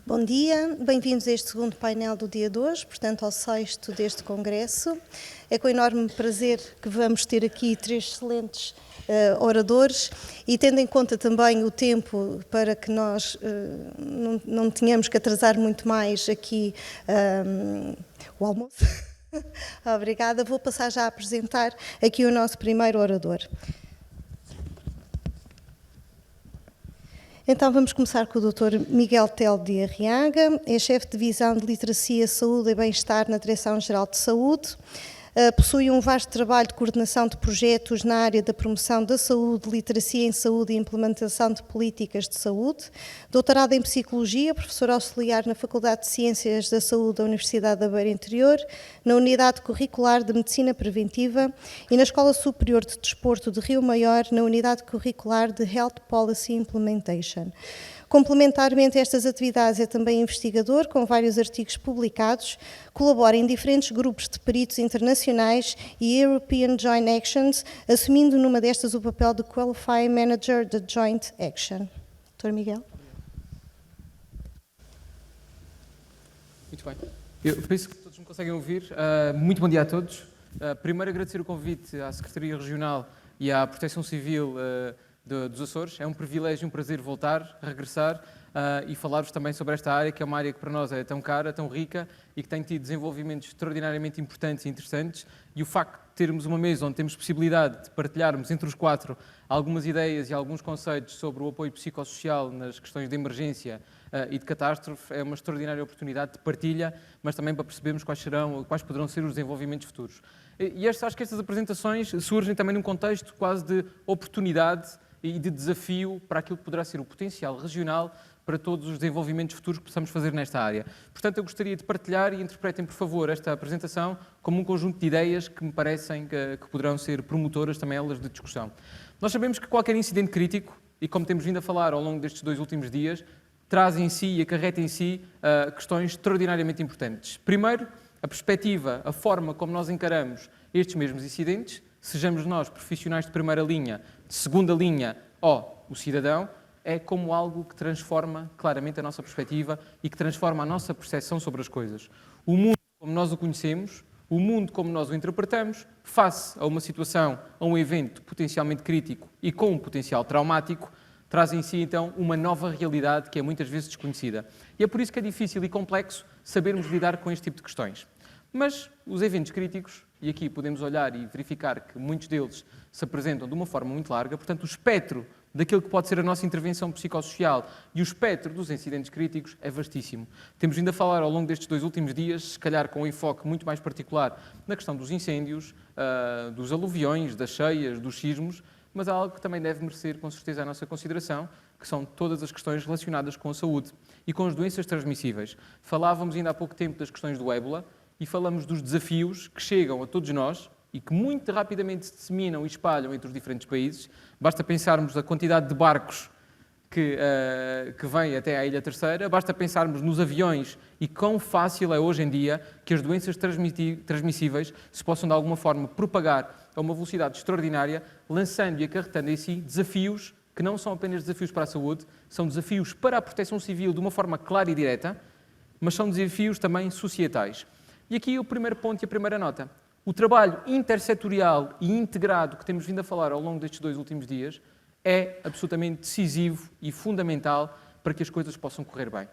Bom dia, bem-vindos a este segundo painel do dia de hoje, portanto ao sexto deste congresso. É com enorme prazer que vamos ter aqui três excelentes oradores e tendo em conta também o tempo para que nós não tenhamos que atrasar muito mais aqui o almoço. Obrigada, vou passar já a apresentar aqui o nosso primeiro orador. Então vamos começar com o Dr. Miguel Telo de Arriaga, é chefe de divisão de Literacia, Saúde e Bem-Estar na Direção-Geral de Saúde. Possui um vasto trabalho de coordenação de projetos na área da promoção da saúde, literacia em saúde e implementação de políticas de saúde. Doutorado em Psicologia, professor auxiliar na Faculdade de Ciências da Saúde da Universidade da Beira Interior, na Unidade Curricular de Medicina Preventiva e na Escola Superior de Desporto de Rio Maior, na Unidade Curricular de Health Policy Implementation. Complementarmente a estas atividades é também investigador, com vários artigos publicados, colabora em diferentes grupos de peritos internacionais e European Joint Actions, assumindo numa destas o papel de Qualifying Manager da Joint Action. Dr. Miguel. Muito bem. Eu penso que todos me conseguem ouvir. Muito bom dia a todos. Primeiro agradecer o convite à Secretaria Regional e à Proteção Civil dos Açores. É um privilégio e um prazer voltar, regressar e falar-vos também sobre esta área, que é uma área que para nós é tão cara, tão rica e que tem tido desenvolvimentos extraordinariamente importantes e interessantes. E o facto de termos uma mesa onde temos possibilidade de partilharmos entre os quatro algumas ideias e alguns conceitos sobre o apoio psicossocial nas questões de emergência e de catástrofe é uma extraordinária oportunidade de partilha, mas também para percebermos quais poderão ser os desenvolvimentos futuros. E acho que estas apresentações surgem também num contexto quase de oportunidade e de desafio para aquilo que poderá ser o potencial regional para todos os desenvolvimentos futuros que possamos fazer nesta área. Portanto, eu gostaria de partilhar e interpretem, por favor, esta apresentação como um conjunto de ideias que me parecem que poderão ser promotoras também elas de discussão. Nós sabemos que qualquer incidente crítico, e como temos vindo a falar ao longo destes 2 últimos dias, traz em si e acarreta em si questões extraordinariamente importantes. Primeiro, a perspectiva, a forma como nós encaramos estes mesmos incidentes, sejamos nós profissionais de primeira linha, de segunda linha ou o cidadão, é como algo que transforma claramente a nossa perspectiva e que transforma a nossa percepção sobre as coisas. O mundo como nós o conhecemos, o mundo como nós o interpretamos, face a uma situação, a um evento potencialmente crítico e com um potencial traumático, traz em si então uma nova realidade que é muitas vezes desconhecida. E é por isso que é difícil e complexo sabermos lidar com este tipo de questões. Mas os eventos críticos, e aqui podemos olhar e verificar que muitos deles se apresentam de uma forma muito larga, portanto o espectro daquilo que pode ser a nossa intervenção psicossocial e o espectro dos incidentes críticos é vastíssimo. Temos vindo a falar ao longo destes 2 últimos dias, se calhar com um enfoque muito mais particular na questão dos incêndios, dos aluviões, das cheias, dos sismos, mas há algo que também deve merecer com certeza a nossa consideração, que são todas as questões relacionadas com a saúde e com as doenças transmissíveis. Falávamos ainda há pouco tempo das questões do ébola e falamos dos desafios que chegam a todos nós e que muito rapidamente se disseminam e espalham entre os diferentes países. Basta pensarmos a quantidade de barcos que vêm até à Ilha Terceira, basta pensarmos nos aviões e quão fácil é hoje em dia que as doenças transmissíveis se possam de alguma forma propagar a uma velocidade extraordinária, lançando e acarretando em si desafios que não são apenas desafios para a saúde, são desafios para a proteção civil de uma forma clara e direta, mas são desafios também societais. E aqui o primeiro ponto e a primeira nota. O trabalho intersetorial e integrado que temos vindo a falar ao longo destes 2 últimos dias é absolutamente decisivo e fundamental para que as coisas possam correr bem.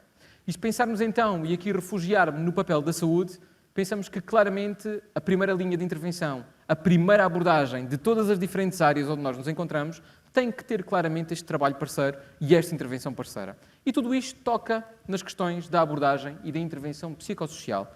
E se pensarmos então, e aqui refugiar-me no papel da saúde, pensamos que claramente a primeira linha de intervenção, a primeira abordagem de todas as diferentes áreas onde nós nos encontramos, tem que ter claramente este trabalho parceiro e esta intervenção parceira. E tudo isto toca nas questões da abordagem e da intervenção psicossocial.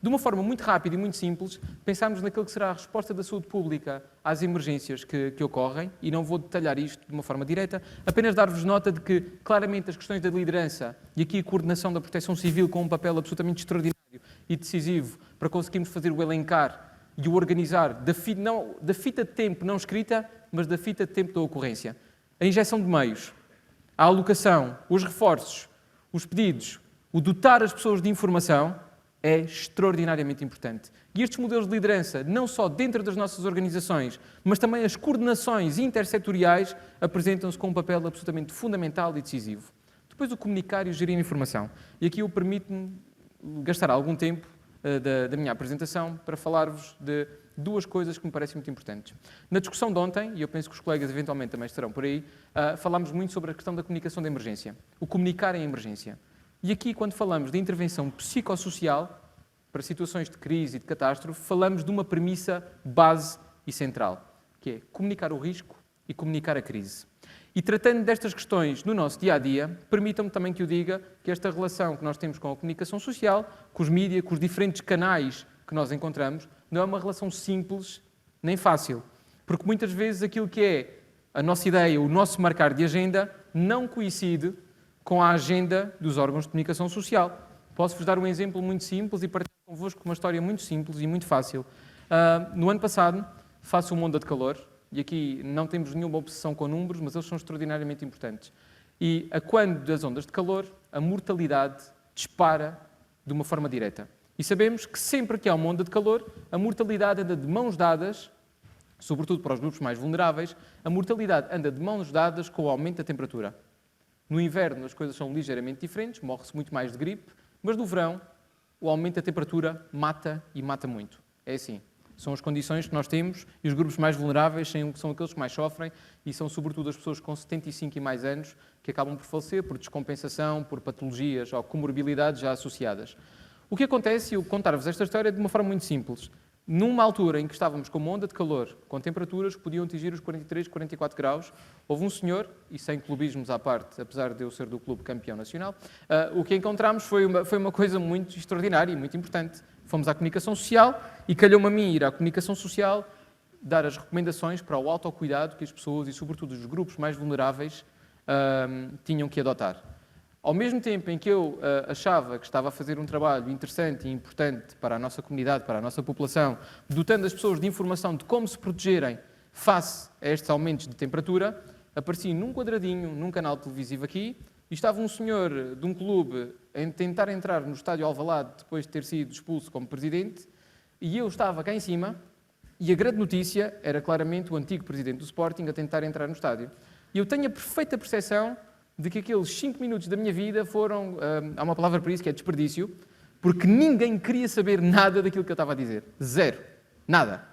De uma forma muito rápida e muito simples, pensarmos naquilo que será a resposta da saúde pública às emergências que ocorrem, e não vou detalhar isto de uma forma direta, apenas dar-vos nota de que, claramente, as questões da liderança e aqui a coordenação da proteção civil com um papel absolutamente extraordinário e decisivo para conseguirmos fazer o elencar e o organizar da fita de tempo não escrita, mas da fita de tempo da ocorrência. A injeção de meios, a alocação, os reforços, os pedidos, o dotar as pessoas de informação é extraordinariamente importante. E estes modelos de liderança, não só dentro das nossas organizações, mas também as coordenações intersetoriais, apresentam-se com um papel absolutamente fundamental e decisivo. Depois o comunicar e o gerir a informação. E aqui eu permito-me gastar algum tempo da minha apresentação para falar-vos de duas coisas que me parecem muito importantes. Na discussão de ontem, e eu penso que os colegas eventualmente também estarão por aí, falámos muito sobre a questão da comunicação de emergência, o comunicar em emergência. E aqui, quando falamos de intervenção psicossocial para situações de crise e de catástrofe, falamos de uma premissa base e central, que é comunicar o risco e comunicar a crise. E tratando destas questões no nosso dia-a-dia, permitam-me também que eu diga que esta relação que nós temos com a comunicação social, com os mídias, com os diferentes canais que nós encontramos, não é uma relação simples nem fácil. Porque muitas vezes aquilo que é a nossa ideia, o nosso marcar de agenda, não coincide com a agenda dos órgãos de comunicação social. Posso-vos dar um exemplo muito simples e partilhar convosco uma história muito simples e muito fácil. No ano passado, faço uma onda de calor, e aqui não temos nenhuma obsessão com números, mas eles são extraordinariamente importantes. E a quando das ondas de calor, a mortalidade dispara de uma forma direta. E sabemos que sempre que há uma onda de calor, a mortalidade anda de mãos dadas, sobretudo para os grupos mais vulneráveis, a mortalidade anda de mãos dadas com o aumento da temperatura. No inverno as coisas são ligeiramente diferentes, morre-se muito mais de gripe, mas no verão o aumento da temperatura mata e mata muito. É assim. São as condições que nós temos e os grupos mais vulneráveis são aqueles que mais sofrem e são sobretudo as pessoas com 75 e mais anos que acabam por falecer por descompensação, por patologias ou comorbilidades já associadas. O que acontece, eu contar-vos esta história de uma forma muito simples. Numa altura em que estávamos com uma onda de calor, com temperaturas que podiam atingir os 43, 44 graus, houve um senhor, e sem clubismos à parte, apesar de eu ser do clube campeão nacional, o que encontramos foi uma coisa muito extraordinária e muito importante. Fomos à comunicação social e calhou-me a mim ir à comunicação social dar as recomendações para o autocuidado que as pessoas e, sobretudo, os grupos mais vulneráveis tinham que adotar. Ao mesmo tempo em que eu achava que estava a fazer um trabalho interessante e importante para a nossa comunidade, para a nossa população, dotando as pessoas de informação de como se protegerem face a estes aumentos de temperatura, apareci num quadradinho, num canal televisivo aqui, e estava um senhor de um clube a tentar entrar no estádio Alvalade depois de ter sido expulso como presidente, e eu estava cá em cima, e a grande notícia era claramente o antigo presidente do Sporting a tentar entrar no estádio. E eu tenho a perfeita percepção de que aqueles 5 minutos da minha vida foram, há uma palavra para isso que é desperdício, porque ninguém queria saber nada daquilo que eu estava a dizer. Zero. Nada.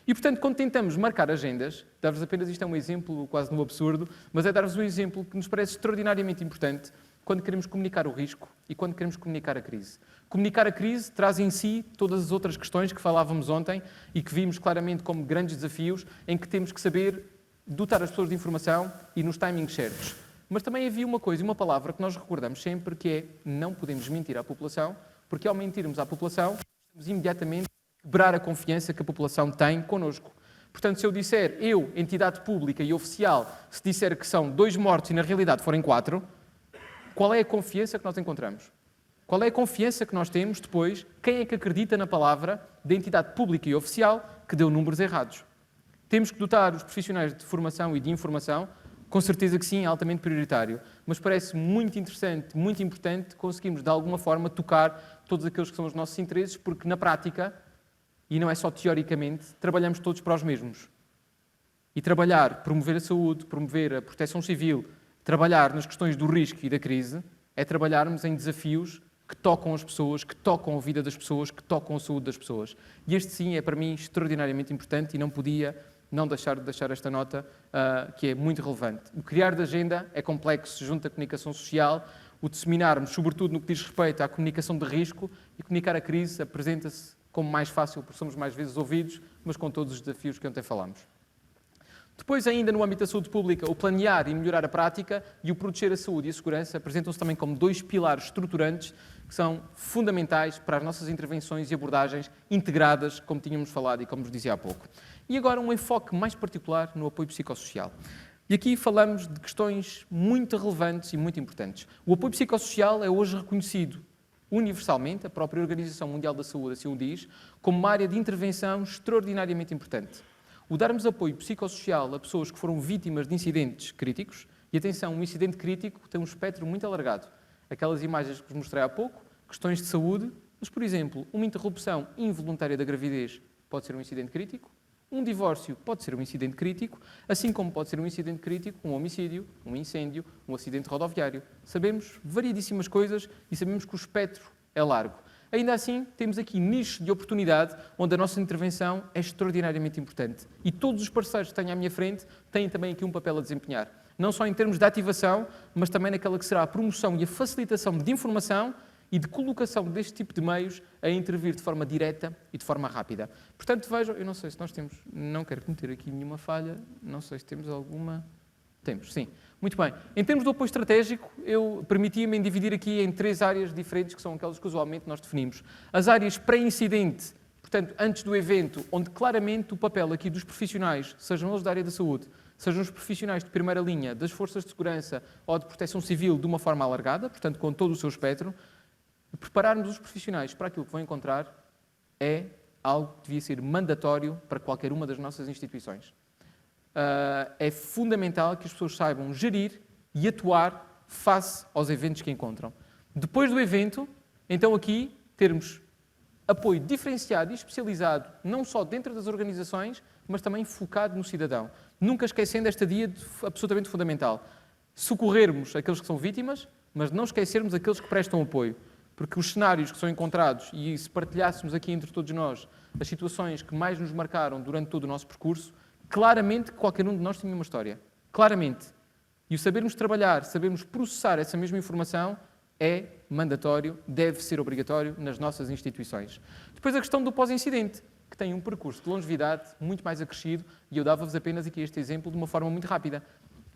E, portanto, quando tentamos marcar agendas, dar-vos apenas isto é um exemplo quase no absurdo, mas é dar-vos um exemplo que nos parece extraordinariamente importante quando queremos comunicar o risco e quando queremos comunicar a crise. Comunicar a crise traz em si todas as outras questões que falávamos ontem e que vimos claramente como grandes desafios em que temos que saber dotar as pessoas de informação e nos timings certos. Mas também havia uma coisa, uma palavra que nós recordamos sempre, que é não podemos mentir à população, porque ao mentirmos à população, estamos imediatamente a quebrar a confiança que a população tem connosco. Portanto, se eu disser, eu, entidade pública e oficial, se disser que são 2 mortos e na realidade forem 4, qual é a confiança que nós encontramos? Qual é a confiança que nós temos depois? Quem é que acredita na palavra da entidade pública e oficial que deu números errados? Temos que dotar os profissionais de formação e de informação. Com certeza que sim, é altamente prioritário, mas parece muito interessante, muito importante conseguirmos de alguma forma tocar todos aqueles que são os nossos interesses, porque na prática, e não é só teoricamente, trabalhamos todos para os mesmos. E trabalhar, promover a saúde, promover a proteção civil, trabalhar nas questões do risco e da crise, é trabalharmos em desafios que tocam as pessoas, que tocam a vida das pessoas, que tocam a saúde das pessoas. E este sim é para mim extraordinariamente importante e não podia não deixar esta nota, que é muito relevante. O criar de agenda é complexo junto à comunicação social, o disseminarmos, sobretudo no que diz respeito à comunicação de risco, e comunicar a crise apresenta-se como mais fácil, porque somos mais vezes ouvidos, mas com todos os desafios que ontem falámos. Depois, ainda no âmbito da saúde pública, o planear e melhorar a prática e o proteger a saúde e a segurança apresentam-se também como 2 pilares estruturantes que são fundamentais para as nossas intervenções e abordagens integradas, como tínhamos falado e como vos dizia há pouco. E agora um enfoque mais particular no apoio psicossocial. E aqui falamos de questões muito relevantes e muito importantes. O apoio psicossocial é hoje reconhecido universalmente, a própria Organização Mundial da Saúde assim o diz, como uma área de intervenção extraordinariamente importante. O darmos apoio psicossocial a pessoas que foram vítimas de incidentes críticos, e atenção, um incidente crítico tem um espectro muito alargado. Aquelas imagens que vos mostrei há pouco, questões de saúde, mas, por exemplo, uma interrupção involuntária da gravidez pode ser um incidente crítico, Um divórcio pode ser um incidente crítico, assim como pode ser um incidente crítico um homicídio, um incêndio, um acidente rodoviário. Sabemos variedíssimas coisas e sabemos que o espectro é largo. Ainda assim, temos aqui nichos de oportunidade onde a nossa intervenção é extraordinariamente importante. E todos os parceiros que tenho à minha frente têm também aqui um papel a desempenhar. Não só em termos de ativação, mas também naquela que será a promoção e a facilitação de informação e de colocação deste tipo de meios a intervir de forma direta e de forma rápida. Portanto, vejam, eu não sei se nós temos, não quero cometer aqui nenhuma falha, não sei se temos alguma... Temos, sim. Muito bem. Em termos do apoio estratégico, eu permitia-me dividir aqui em 3 áreas diferentes, que são aquelas que usualmente nós definimos. As áreas pré-incidente, portanto, antes do evento, onde claramente o papel aqui dos profissionais, sejam eles da área da saúde, sejam os profissionais de primeira linha, das forças de segurança ou de proteção civil de uma forma alargada, portanto, com todo o seu espectro, prepararmos os profissionais para aquilo que vão encontrar é algo que devia ser mandatório para qualquer uma das nossas instituições. É fundamental que as pessoas saibam gerir e atuar face aos eventos que encontram. Depois do evento, então aqui termos apoio diferenciado e especializado, não só dentro das organizações, mas também focado no cidadão. Nunca esquecendo esta dia absolutamente fundamental. Socorrermos aqueles que são vítimas, mas não esquecermos aqueles que prestam apoio. Porque os cenários que são encontrados, e se partilhássemos aqui entre todos nós as situações que mais nos marcaram durante todo o nosso percurso, claramente qualquer um de nós tinha uma história. Claramente. E o sabermos trabalhar, sabermos processar essa mesma informação é mandatório, deve ser obrigatório nas nossas instituições. Depois a questão do pós-incidente, que tem um percurso de longevidade muito mais acrescido, e eu dava-vos apenas aqui este exemplo de uma forma muito rápida.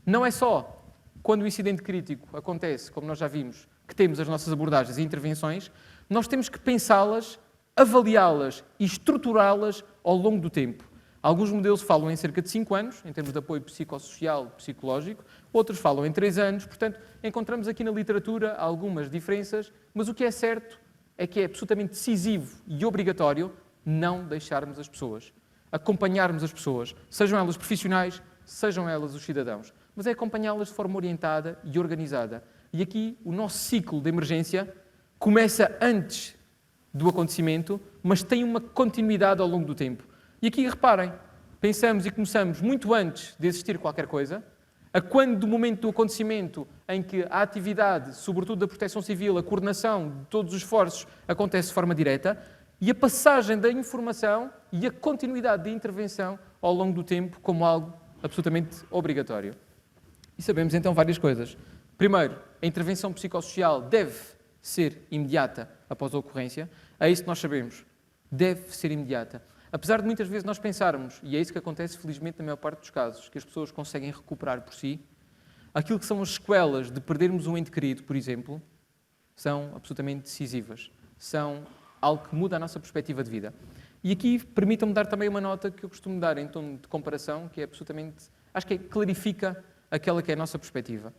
Não é só quando o incidente crítico acontece, como nós já vimos, que temos as nossas abordagens e intervenções, nós temos que pensá-las, avaliá-las e estruturá-las ao longo do tempo. Alguns modelos falam em cerca de 5 anos, em termos de apoio psicossocial, psicológico, outros falam em 3 anos, portanto, encontramos aqui na literatura algumas diferenças, mas o que é certo é que é absolutamente decisivo e obrigatório não deixarmos as pessoas, acompanharmos as pessoas, sejam elas profissionais, sejam elas os cidadãos, mas é acompanhá-las de forma orientada e organizada. E aqui o nosso ciclo de emergência começa antes do acontecimento, mas tem uma continuidade ao longo do tempo. E aqui, reparem, pensamos e começamos muito antes de existir qualquer coisa, a quando do momento do acontecimento em que a atividade, sobretudo da proteção civil, a coordenação de todos os esforços acontece de forma direta, e a passagem da informação e a continuidade da intervenção ao longo do tempo como algo absolutamente obrigatório. E sabemos então várias coisas. Primeiro, a intervenção psicossocial deve ser imediata após a ocorrência. É isso que nós sabemos. Deve ser imediata. Apesar de muitas vezes nós pensarmos, e é isso que acontece felizmente na maior parte dos casos, que as pessoas conseguem recuperar por si, aquilo que são as sequelas de perdermos um ente querido, por exemplo, são absolutamente decisivas. São algo que muda a nossa perspectiva de vida. E aqui permitam-me dar também uma nota que eu costumo dar em tom de comparação, que é absolutamente, acho que clarifica aquela que é a nossa perspectiva.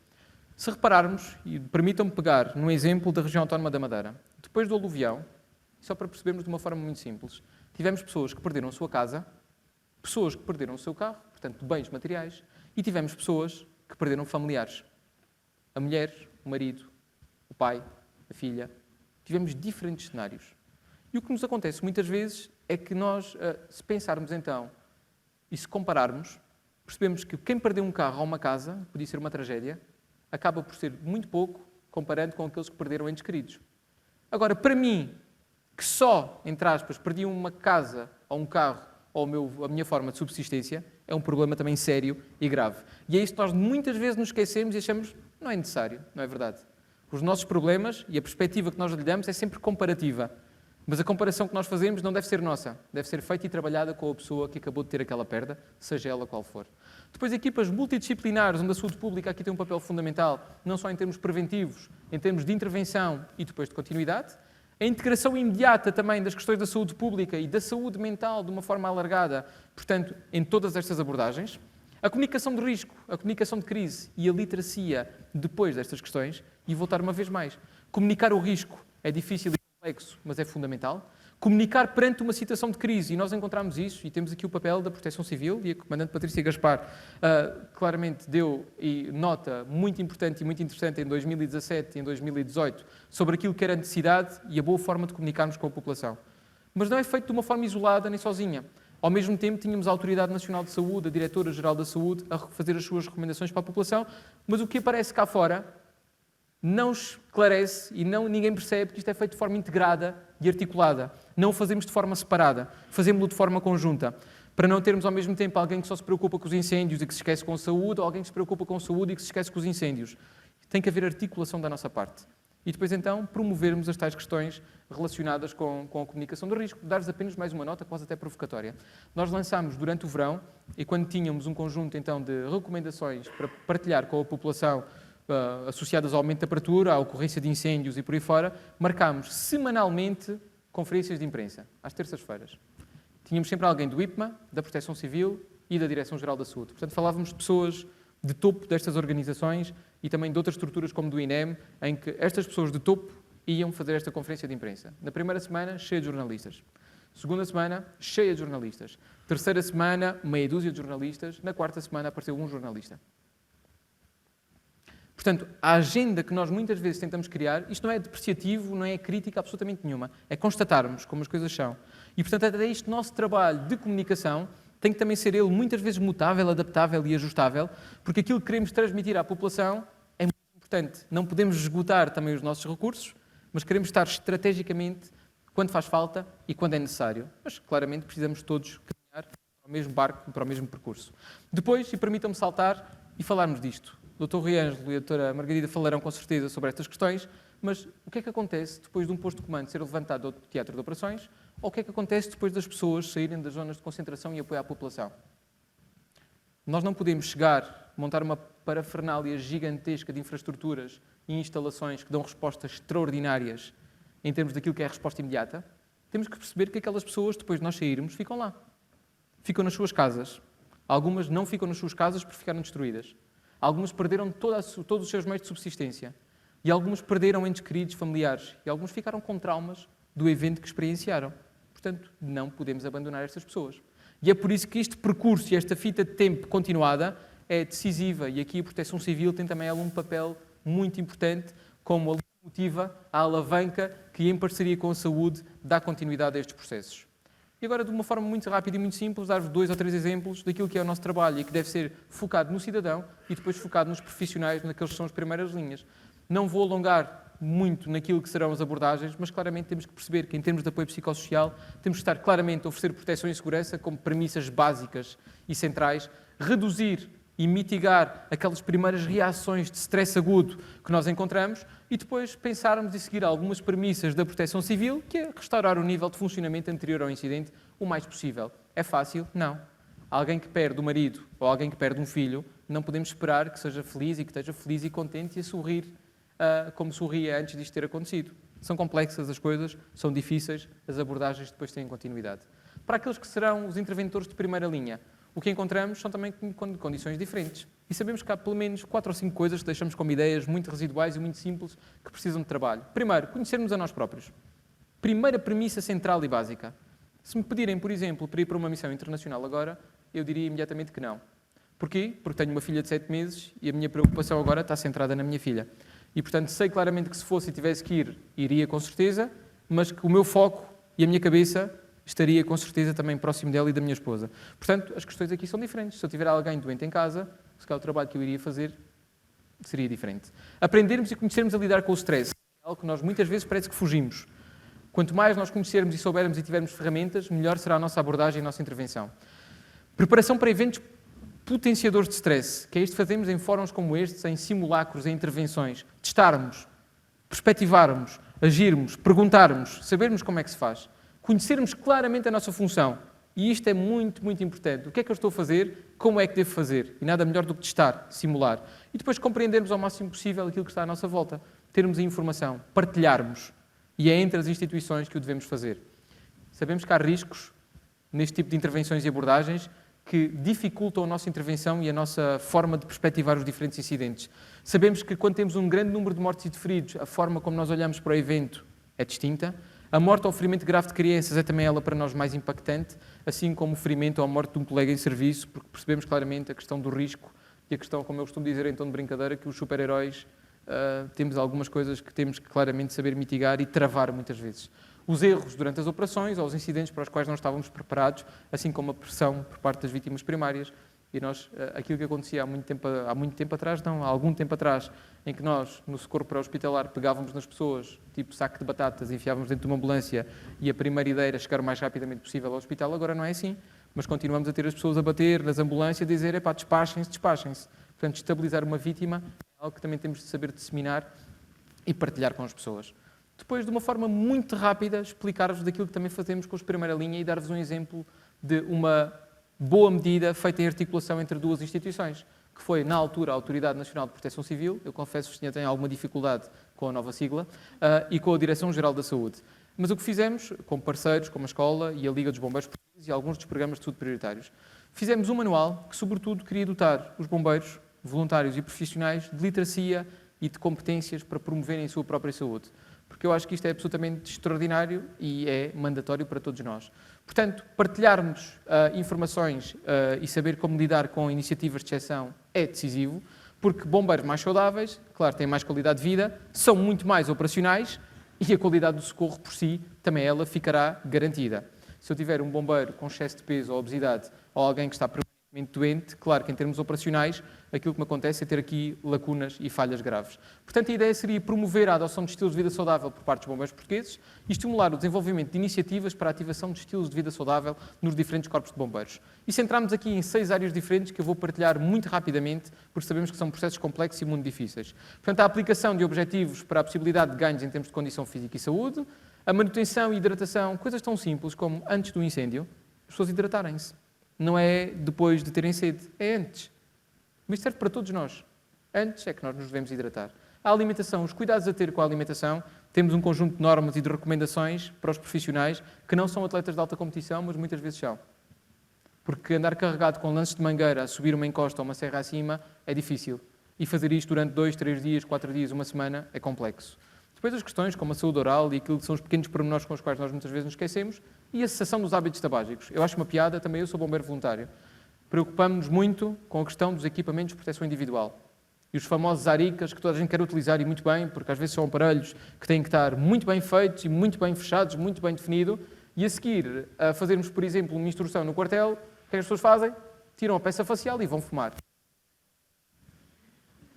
Se repararmos, e permitam-me pegar no exemplo da região autónoma da Madeira, depois do aluvião, só para percebermos de uma forma muito simples, tivemos pessoas que perderam a sua casa, pessoas que perderam o seu carro, portanto, bens materiais, e tivemos pessoas que perderam familiares. A mulher, o marido, o pai, a filha. Tivemos diferentes cenários. E o que nos acontece muitas vezes é que nós, se pensarmos então e se compararmos, percebemos que quem perdeu um carro ou uma casa, podia ser uma tragédia, acaba por ser muito pouco comparando com aqueles que perderam entes queridos. Agora, para mim, que só, entre aspas, perdi uma casa ou um carro ou a minha forma de subsistência, é um problema também sério e grave. E é isso que nós muitas vezes nos esquecemos e achamos não é necessário, não é verdade. Os nossos problemas e a perspectiva que nós lhe damos é sempre comparativa. Mas a comparação que nós fazemos não deve ser nossa, deve ser feita e trabalhada com a pessoa que acabou de ter aquela perda, seja ela qual for. Depois, equipas multidisciplinares, onde a saúde pública aqui tem um papel fundamental, não só em termos preventivos, em termos de intervenção e depois de continuidade. A integração imediata também das questões da saúde pública e da saúde mental de uma forma alargada, portanto, em todas estas abordagens. A comunicação de risco, a comunicação de crise e a literacia depois destas questões. E voltar uma vez mais. Comunicar o risco é difícil e complexo, mas é fundamental. Comunicar perante uma situação de crise, e nós encontramos isso, e temos aqui o papel da Proteção Civil, e a Comandante Patrícia Gaspar claramente deu nota muito importante e muito interessante em 2017 e em 2018 sobre aquilo que era a necessidade e a boa forma de comunicarmos com a população. Mas não é feito de uma forma isolada nem sozinha. Ao mesmo tempo, tínhamos a Autoridade Nacional de Saúde, a Diretora-Geral da Saúde, a fazer as suas recomendações para a população, mas o que aparece cá fora não esclarece e ninguém percebe que isto é feito de forma integrada e articulada. Não o fazemos de forma separada, fazemos-lo de forma conjunta, para não termos ao mesmo tempo alguém que só se preocupa com os incêndios e que se esquece com a saúde, ou alguém que se preocupa com a saúde e que se esquece com os incêndios. Tem que haver articulação da nossa parte. E depois, então, promovermos as tais questões relacionadas com a comunicação de risco. Dar-vos apenas mais uma nota, quase até provocatória. Nós lançámos durante o verão, e quando tínhamos um conjunto, então, de recomendações para partilhar com a população associadas ao aumento da temperatura, à ocorrência de incêndios e por aí fora, marcámos semanalmente conferências de imprensa, às terças-feiras. Tínhamos sempre alguém do IPMA, da Proteção Civil e da Direção-Geral da Saúde. Portanto, falávamos de pessoas de topo destas organizações e também de outras estruturas como do INEM, em que estas pessoas de topo iam fazer esta conferência de imprensa. Na primeira semana, cheia de jornalistas. Segunda semana, cheia de jornalistas. Terceira semana, meia dúzia de jornalistas. Na quarta semana, apareceu um jornalista. Portanto, a agenda que nós muitas vezes tentamos criar, isto não é depreciativo, não é crítica absolutamente nenhuma, é constatarmos como as coisas são. E, portanto, até este nosso trabalho de comunicação tem que também ser ele muitas vezes mutável, adaptável e ajustável, porque aquilo que queremos transmitir à população é muito importante. Não podemos esgotar também os nossos recursos, mas queremos estar estrategicamente quando faz falta e quando é necessário. Mas, claramente, precisamos todos caminhar para o mesmo barco, para o mesmo percurso. Depois, e permitam-me saltar e falarmos disto. O Dr. Rui Ângelo e a Dra. Margarida falarão com certeza sobre estas questões, mas o que é que acontece depois de um posto de comando ser levantado do teatro de operações, ou o que é que acontece depois das pessoas saírem das zonas de concentração e apoio à população? Nós não podemos chegar, montar uma parafernália gigantesca de infraestruturas e instalações que dão respostas extraordinárias em termos daquilo que é a resposta imediata. Temos que perceber que aquelas pessoas, depois de nós sairmos, ficam lá. Ficam nas suas casas. Algumas não ficam nas suas casas porque ficaram destruídas. Algumas perderam todos os seus meios de subsistência. E algumas perderam entes queridos, familiares. E alguns ficaram com traumas do evento que experienciaram. Portanto, não podemos abandonar estas pessoas. E é por isso que este percurso e esta fita de tempo continuada é decisiva. E aqui a Proteção Civil tem também ela um papel muito importante como a locomotiva, a alavanca que, em parceria com a saúde, dá continuidade a estes processos. E agora, de uma forma muito rápida e muito simples, dar-vos 2 ou 3 exemplos daquilo que é o nosso trabalho e que deve ser focado no cidadão e depois focado nos profissionais, naqueles que são as primeiras linhas. Não vou alongar muito naquilo que serão as abordagens, mas claramente temos que perceber que, em termos de apoio psicossocial, temos que estar claramente a oferecer proteção e segurança como premissas básicas e centrais, reduzir e mitigar aquelas primeiras reações de stress agudo que nós encontramos e depois pensarmos e seguir algumas premissas da Proteção Civil, que é restaurar o nível de funcionamento anterior ao incidente o mais possível. É fácil? Não. Alguém que perde o marido ou alguém que perde um filho, não podemos esperar que seja feliz e que esteja feliz e contente e a sorrir como sorria antes disto ter acontecido. São complexas as coisas, são difíceis, as abordagens depois têm continuidade. Para aqueles que serão os interventores de primeira linha, o que encontramos são também condições diferentes. E sabemos que há pelo menos 4 ou 5 coisas que deixamos como ideias muito residuais e muito simples que precisam de trabalho. Primeiro, conhecermos a nós próprios. Primeira premissa central e básica. Se me pedirem, por exemplo, para ir para uma missão internacional agora, eu diria imediatamente que não. Porquê? Porque tenho uma filha de 7 meses e a minha preocupação agora está centrada na minha filha. E, portanto, sei claramente que se fosse e tivesse que ir, iria com certeza, mas que o meu foco e a minha cabeça estaria com certeza também próximo dela e da minha esposa. Portanto, as questões aqui são diferentes. Se eu tiver alguém doente em casa, se calhar o trabalho que eu iria fazer seria diferente. Aprendermos e conhecermos a lidar com o stress, é algo que nós muitas vezes parece que fugimos. Quanto mais nós conhecermos e soubermos e tivermos ferramentas, melhor será a nossa abordagem e a nossa intervenção. Preparação para eventos potenciadores de stress, que é isto que fazemos em fóruns como estes, em simulacros, em intervenções. Testarmos, perspectivarmos, agirmos, perguntarmos, sabermos como é que se faz. Conhecermos claramente a nossa função. E isto é muito, muito importante. O que é que eu estou a fazer? Como é que devo fazer? E nada melhor do que testar, simular. E depois compreendermos ao máximo possível aquilo que está à nossa volta. Termos a informação, partilharmos. E é entre as instituições que o devemos fazer. Sabemos que há riscos neste tipo de intervenções e abordagens que dificultam a nossa intervenção e a nossa forma de perspectivar os diferentes incidentes. Sabemos que quando temos um grande número de mortos e de feridos, a forma como nós olhamos para o evento é distinta. A morte ou o ferimento grave de crianças é também ela para nós mais impactante, assim como o ferimento ou a morte de um colega em serviço, porque percebemos claramente a questão do risco e a questão, como eu costumo dizer em tom de brincadeira, que os super-heróis temos algumas coisas que temos que claramente saber mitigar e travar muitas vezes. os erros durante as operações ou os incidentes para os quais não estávamos preparados, assim como a pressão por parte das vítimas primárias. E nós, aquilo que acontecia há algum tempo atrás, em que nós, no socorro pré-hospitalar, pegávamos nas pessoas, tipo saco de batatas, enfiávamos dentro de uma ambulância e a primeira ideia era chegar o mais rapidamente possível ao hospital, agora não é assim, mas continuamos a ter as pessoas a bater nas ambulâncias e a dizer, epá, despachem-se, despachem-se. Portanto, estabilizar uma vítima é algo que também temos de saber disseminar e partilhar com as pessoas. Depois, de uma forma muito rápida, explicar-vos daquilo que também fazemos com os primeira linha e dar-vos um exemplo de uma boa medida feita em articulação entre duas instituições, que foi, na altura, a Autoridade Nacional de Proteção Civil, eu confesso que tinha alguma dificuldade com a nova sigla, e com a Direção-Geral da Saúde. Mas o que fizemos, com parceiros, como a Escola e a Liga dos Bombeiros Portugueses e alguns dos programas de saúde prioritários, fizemos um manual que, sobretudo, queria dotar os bombeiros, voluntários e profissionais de literacia e de competências para promoverem a sua própria saúde. Porque eu acho que isto é absolutamente extraordinário e é mandatório para todos nós. Portanto, partilharmos informações e saber como lidar com iniciativas de exceção é decisivo, porque bombeiros mais saudáveis, claro, têm mais qualidade de vida, são muito mais operacionais e a qualidade do socorro por si, também ela ficará garantida. Se eu tiver um bombeiro com excesso de peso ou obesidade ou alguém que está permanentemente doente, claro que em termos operacionais, aquilo que me acontece é ter aqui lacunas e falhas graves. Portanto, a ideia seria promover a adoção de estilos de vida saudável por parte dos bombeiros portugueses e estimular o desenvolvimento de iniciativas para a ativação de estilos de vida saudável nos diferentes corpos de bombeiros. E centramos aqui em 6 áreas diferentes que eu vou partilhar muito rapidamente, porque sabemos que são processos complexos e muito difíceis. Portanto, a aplicação de objetivos para a possibilidade de ganhos em termos de condição física e saúde, a manutenção e hidratação, coisas tão simples como antes do incêndio, as pessoas hidratarem-se. Não é depois de terem sede, é antes. Mas isto serve para todos nós. Antes é que nós nos devemos hidratar. A alimentação, os cuidados a ter com a alimentação, temos um conjunto de normas e de recomendações para os profissionais que não são atletas de alta competição, mas muitas vezes são. Porque andar carregado com lances de mangueira a subir uma encosta ou uma serra acima é difícil. E fazer isto durante 2, 3 dias, 4 dias, uma semana é complexo. Depois as questões como a saúde oral e aquilo que são os pequenos pormenores com os quais nós muitas vezes nos esquecemos e a cessação dos hábitos tabágicos. Eu acho uma piada, também eu sou bombeiro voluntário. Preocupamos-nos muito com a questão dos equipamentos de proteção individual. E os famosos aricas que toda a gente quer utilizar e muito bem, porque às vezes são aparelhos que têm que estar muito bem feitos e muito bem fechados, muito bem definido, e a seguir a fazermos, por exemplo, uma instrução no quartel, o que as pessoas fazem? Tiram a peça facial e vão fumar.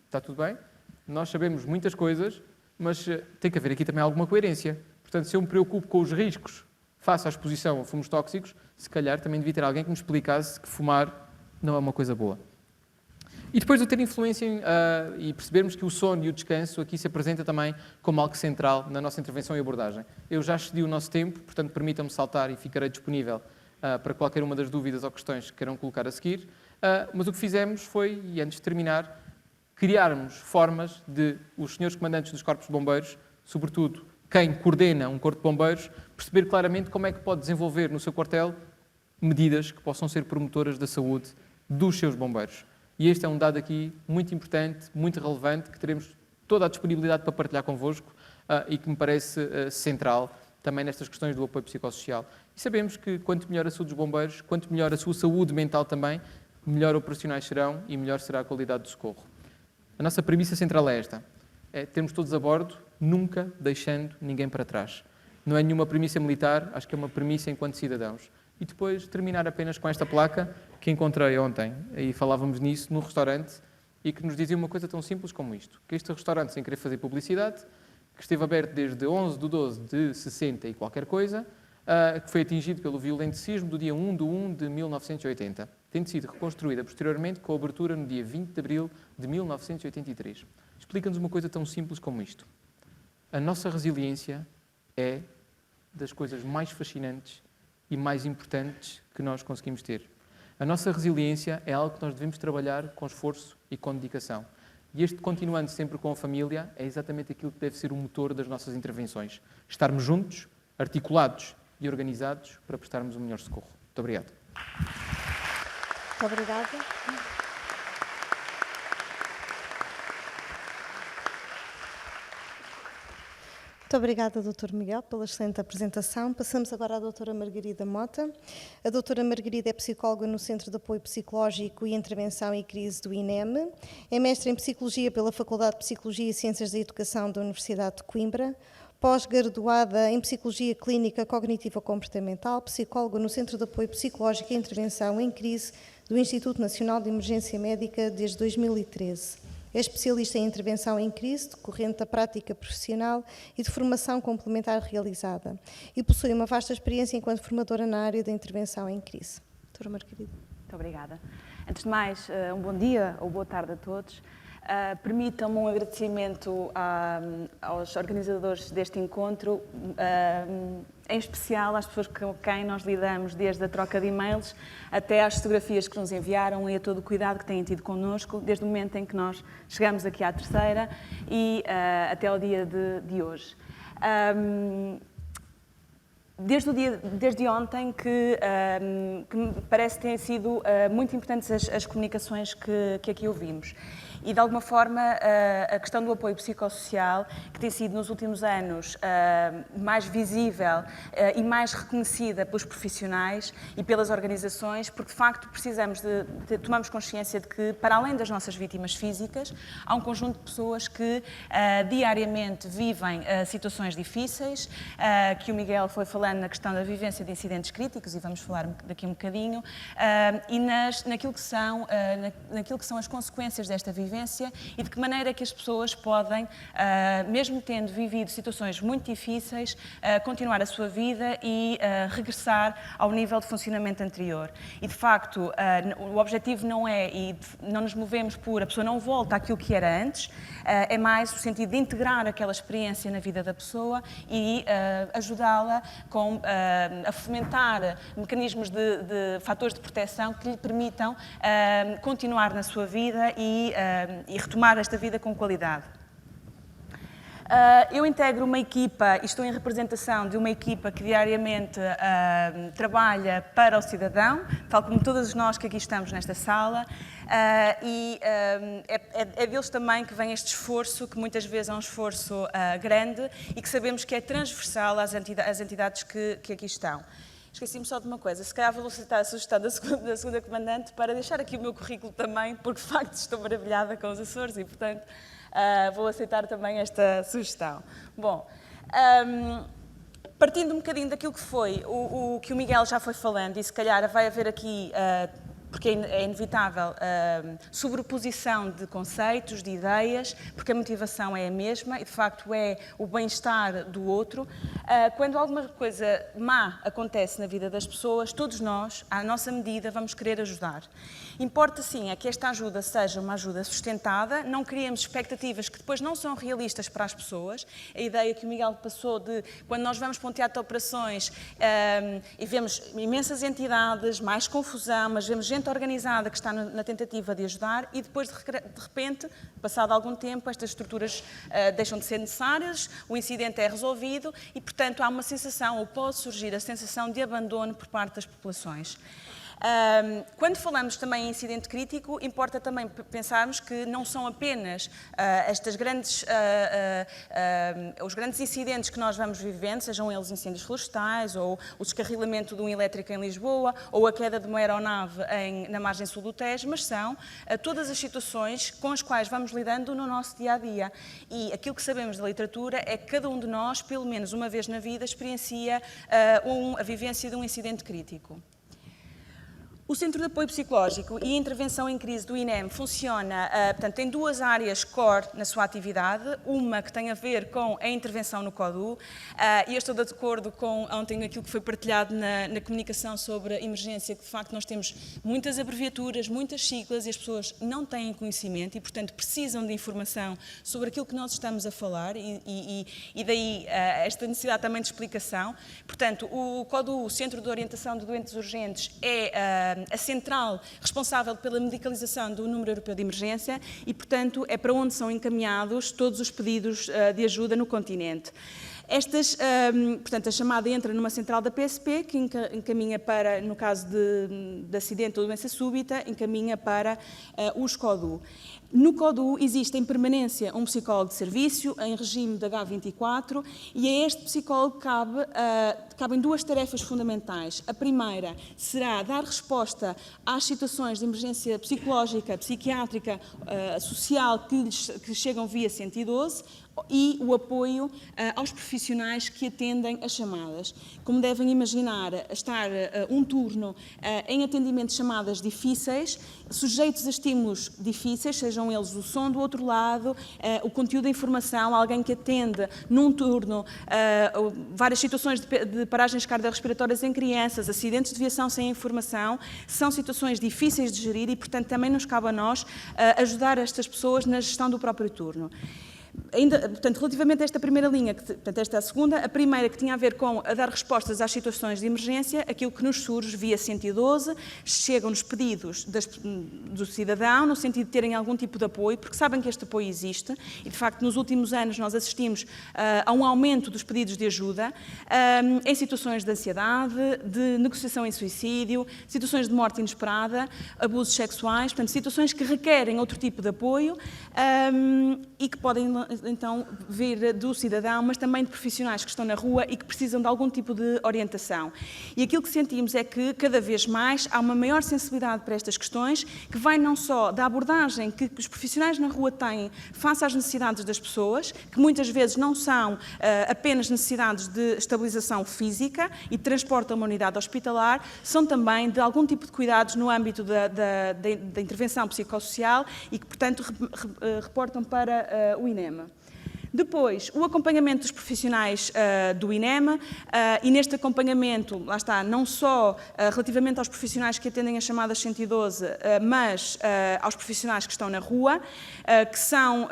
Está tudo bem? Nós sabemos muitas coisas, mas tem que haver aqui também alguma coerência. Portanto, se eu me preocupo com os riscos face à exposição a fumos tóxicos, se calhar também devia ter alguém que me explicasse que fumar não é uma coisa boa. E depois de ter influência e percebermos que o sono e o descanso aqui se apresenta também como algo central na nossa intervenção e abordagem. Eu já excedi o nosso tempo, portanto permitam-me saltar e ficarei disponível para qualquer uma das dúvidas ou questões que queiram colocar a seguir. Mas o que fizemos foi, e antes de terminar, criarmos formas de os senhores comandantes dos corpos de bombeiros, sobretudo quem coordena um corpo de bombeiros, perceber claramente como é que pode desenvolver no seu quartel medidas que possam ser promotoras da saúde dos seus bombeiros. E este é um dado aqui muito importante, muito relevante, que teremos toda a disponibilidade para partilhar convosco e que me parece central também nestas questões do apoio psicossocial. E sabemos que quanto melhor a saúde dos bombeiros, quanto melhor a sua saúde mental também, melhor operacionais serão e melhor será a qualidade do socorro. A nossa premissa central é esta, é termos todos a bordo, nunca deixando ninguém para trás. Não é nenhuma premissa militar, acho que é uma premissa enquanto cidadãos. E depois terminar apenas com esta placa que encontrei ontem, e falávamos nisso no restaurante, e que nos dizia uma coisa tão simples como isto, que este restaurante, sem querer fazer publicidade, que esteve aberto desde 11/12 de 60 e qualquer coisa, que foi atingido pelo violento sismo do dia 1/1 de 1980, tendo sido reconstruída posteriormente com a abertura no dia 20 de abril de 1983. Explica-nos uma coisa tão simples como isto. A nossa resiliência é das coisas mais fascinantes e mais importantes que nós conseguimos ter. A nossa resiliência é algo que nós devemos trabalhar com esforço e com dedicação. E este continuando sempre com a família é exatamente aquilo que deve ser o motor das nossas intervenções. Estarmos juntos, articulados e organizados para prestarmos o melhor socorro. Muito obrigado. Muito obrigada. Muito obrigada, Dr. Miguel, pela excelente apresentação. Passamos agora à Dra. Margarida Mota. A Dra. Margarida é psicóloga no Centro de Apoio Psicológico e Intervenção e Crise do INEM. É mestre em Psicologia pela Faculdade de Psicologia e Ciências da Educação da Universidade de Coimbra. pós-graduada em Psicologia Clínica Cognitiva Comportamental, psicóloga no Centro de Apoio Psicológico e Intervenção em Crise do Instituto Nacional de Emergência Médica desde 2013. É especialista em intervenção em crise, decorrente da prática profissional e de formação complementar realizada, e possui uma vasta experiência enquanto formadora na área da intervenção em crise. Doutora Margarida. Muito obrigada. Antes de mais, um bom dia ou boa tarde a todos. Permitam-me um agradecimento aos organizadores deste encontro, em especial às pessoas com quem nós lidamos, desde a troca de e-mails até às fotografias que nos enviaram e a todo o cuidado que têm tido connosco, desde o momento em que nós chegamos aqui à terceira e até ao dia de hoje. Desde ontem que me parece que têm sido muito importantes as comunicações que aqui ouvimos. E, de alguma forma, a questão do apoio psicossocial, que tem sido, nos últimos anos, mais visível e mais reconhecida pelos profissionais e pelas organizações, porque, de facto, tomamos consciência de que, para além das nossas vítimas físicas, há um conjunto de pessoas que diariamente vivem situações difíceis, que o Miguel foi falando na questão da vivência de incidentes críticos, e vamos falar daqui um bocadinho, e naquilo que são as consequências desta vivência e de que maneira que as pessoas podem, mesmo tendo vivido situações muito difíceis, continuar a sua vida e regressar ao nível de funcionamento anterior. E, de facto, o objetivo não é, e não nos movemos por a pessoa não volta àquilo que era antes, é mais o sentido de integrar aquela experiência na vida da pessoa e ajudá-la a fomentar mecanismos de fatores de proteção que lhe permitam continuar na sua vida e retomar esta vida com qualidade. Eu integro uma equipa e estou em representação de uma equipa que diariamente trabalha para o cidadão, tal como todos nós que aqui estamos nesta sala, e é deles também que vem este esforço, que muitas vezes é um esforço grande e que sabemos que é transversal às entidades que aqui estão. Esqueci-me só de uma coisa, se calhar vou solicitar a sugestão da segunda comandante para deixar aqui o meu currículo também, porque de facto estou maravilhada com os Açores e, portanto, vou aceitar também esta sugestão. Bom, partindo um bocadinho daquilo que foi, o que o Miguel já foi falando, e se calhar vai haver aqui, porque é inevitável, sobreposição de conceitos, de ideias, porque a motivação é a mesma e, de facto, é o bem-estar do outro. Quando alguma coisa má acontece na vida das pessoas, todos nós, à nossa medida, vamos querer ajudar. Importa, sim, é que esta ajuda seja uma ajuda sustentada, não criemos expectativas que depois não são realistas para as pessoas. A ideia que o Miguel passou de, quando nós vamos para um teatro de operações e vemos imensas entidades, mais confusão, mas vemos gente organizada que está na tentativa de ajudar e depois, de repente, passado algum tempo, estas estruturas deixam de ser necessárias, o incidente é resolvido e, portanto, há uma sensação, ou pode surgir a sensação de abandono por parte das populações. Quando falamos também em incidente crítico, importa também pensarmos que não são apenas os grandes incidentes que nós vamos vivendo, sejam eles incêndios florestais, ou o descarrilamento de um elétrico em Lisboa, ou a queda de uma aeronave na margem sul do Tejo, mas são todas as situações com as quais vamos lidando no nosso dia-a-dia. E aquilo que sabemos da literatura é que cada um de nós, pelo menos uma vez na vida, experiencia a vivência de um incidente crítico. O Centro de Apoio Psicológico e Intervenção em Crise do INEM funciona, portanto, tem duas áreas core na sua atividade, uma que tem a ver com a intervenção no CODU, e eu estou de acordo com ontem aquilo que foi partilhado na comunicação sobre a emergência, que de facto nós temos muitas abreviaturas, muitas siglas e as pessoas não têm conhecimento e, portanto, precisam de informação sobre aquilo que nós estamos a falar e daí esta necessidade também de explicação. Portanto, o CODU, o Centro de Orientação de Doentes Urgentes, é a central responsável pela medicalização do número europeu de emergência e, portanto, é para onde são encaminhados todos os pedidos de ajuda no continente. Portanto, a chamada entra numa central da PSP, que encaminha para, no caso de acidente ou doença súbita, encaminha para o SCODU. No CODU existe em permanência um psicólogo de serviço, em regime de H24, e a este psicólogo cabem duas tarefas fundamentais. A primeira será dar resposta às situações de emergência psicológica, psiquiátrica, social que chegam via 112, e o apoio aos profissionais que atendem as chamadas. Como devem imaginar, estar um turno em atendimento de chamadas difíceis, sujeitos a estímulos difíceis, sejam eles o som do outro lado, o conteúdo da informação, alguém que atende num turno várias situações de paragens cardiorrespiratórias em crianças, acidentes de viação sem informação, são situações difíceis de gerir e, portanto, também nos cabe a nós ajudar estas pessoas na gestão do próprio turno. Portanto, relativamente a esta primeira linha, portanto, esta é a segunda, a primeira que tinha a ver com a dar respostas às situações de emergência, aquilo que nos surge via 112, chegam-nos pedidos do cidadão, no sentido de terem algum tipo de apoio, porque sabem que este apoio existe, e de facto nos últimos anos nós assistimos a um aumento dos pedidos de ajuda em situações de ansiedade, de negociação em suicídio, situações de morte inesperada, abusos sexuais, portanto, situações que requerem outro tipo de apoio e que podem então vir do cidadão, mas também de profissionais que estão na rua e que precisam de algum tipo de orientação. E aquilo que sentimos é que cada vez mais há uma maior sensibilidade para estas questões, que vai não só da abordagem que os profissionais na rua têm face às necessidades das pessoas, que muitas vezes não são apenas necessidades de estabilização física e de transporte a uma unidade hospitalar, são também de algum tipo de cuidados no âmbito da intervenção psicossocial e que, portanto, reportam para o INEMA. Depois, o acompanhamento dos profissionais do INEMA, e neste acompanhamento, lá está, não só relativamente aos profissionais que atendem as chamadas 112, mas aos profissionais que estão na rua, que são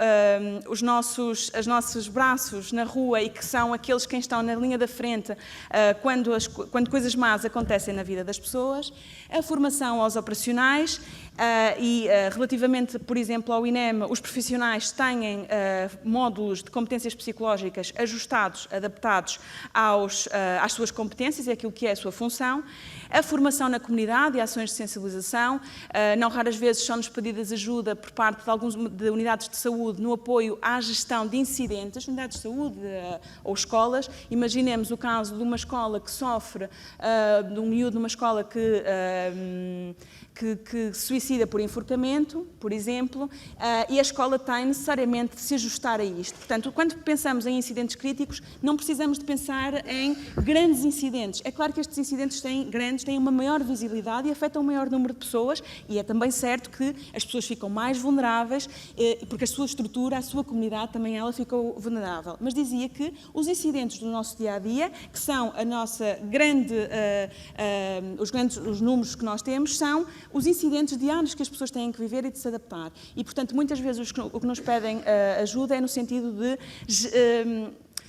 os nossos braços na rua e que são aqueles quem estão na linha da frente quando coisas más acontecem na vida das pessoas, a formação aos operacionais relativamente, por exemplo, ao INEMA, os profissionais têm módulos de competências psicológicas ajustados, adaptados às suas competências e àquilo que é a sua função. A formação na comunidade e ações de sensibilização, não raras vezes são-nos pedidas ajuda por parte de unidades de saúde no apoio à gestão de incidentes, unidades de saúde ou escolas. Imaginemos o caso de uma escola que sofre, de um miúdo numa escola que se suicida por enforcamento, por exemplo, e a escola tem necessariamente de se ajustar a isto. Portanto, quando pensamos em incidentes críticos, não precisamos de pensar em grandes incidentes. É claro que estes incidentes têm uma maior visibilidade e afetam um maior número de pessoas, e é também certo que as pessoas ficam mais vulneráveis, porque a sua estrutura, a sua comunidade, também ela ficou vulnerável. Mas dizia que os incidentes do nosso dia-a-dia, que são a nossa os números que nós temos, são os incidentes diários que as pessoas têm que viver e de se adaptar. E, portanto, muitas vezes o que nos pedem ajuda é no sentido de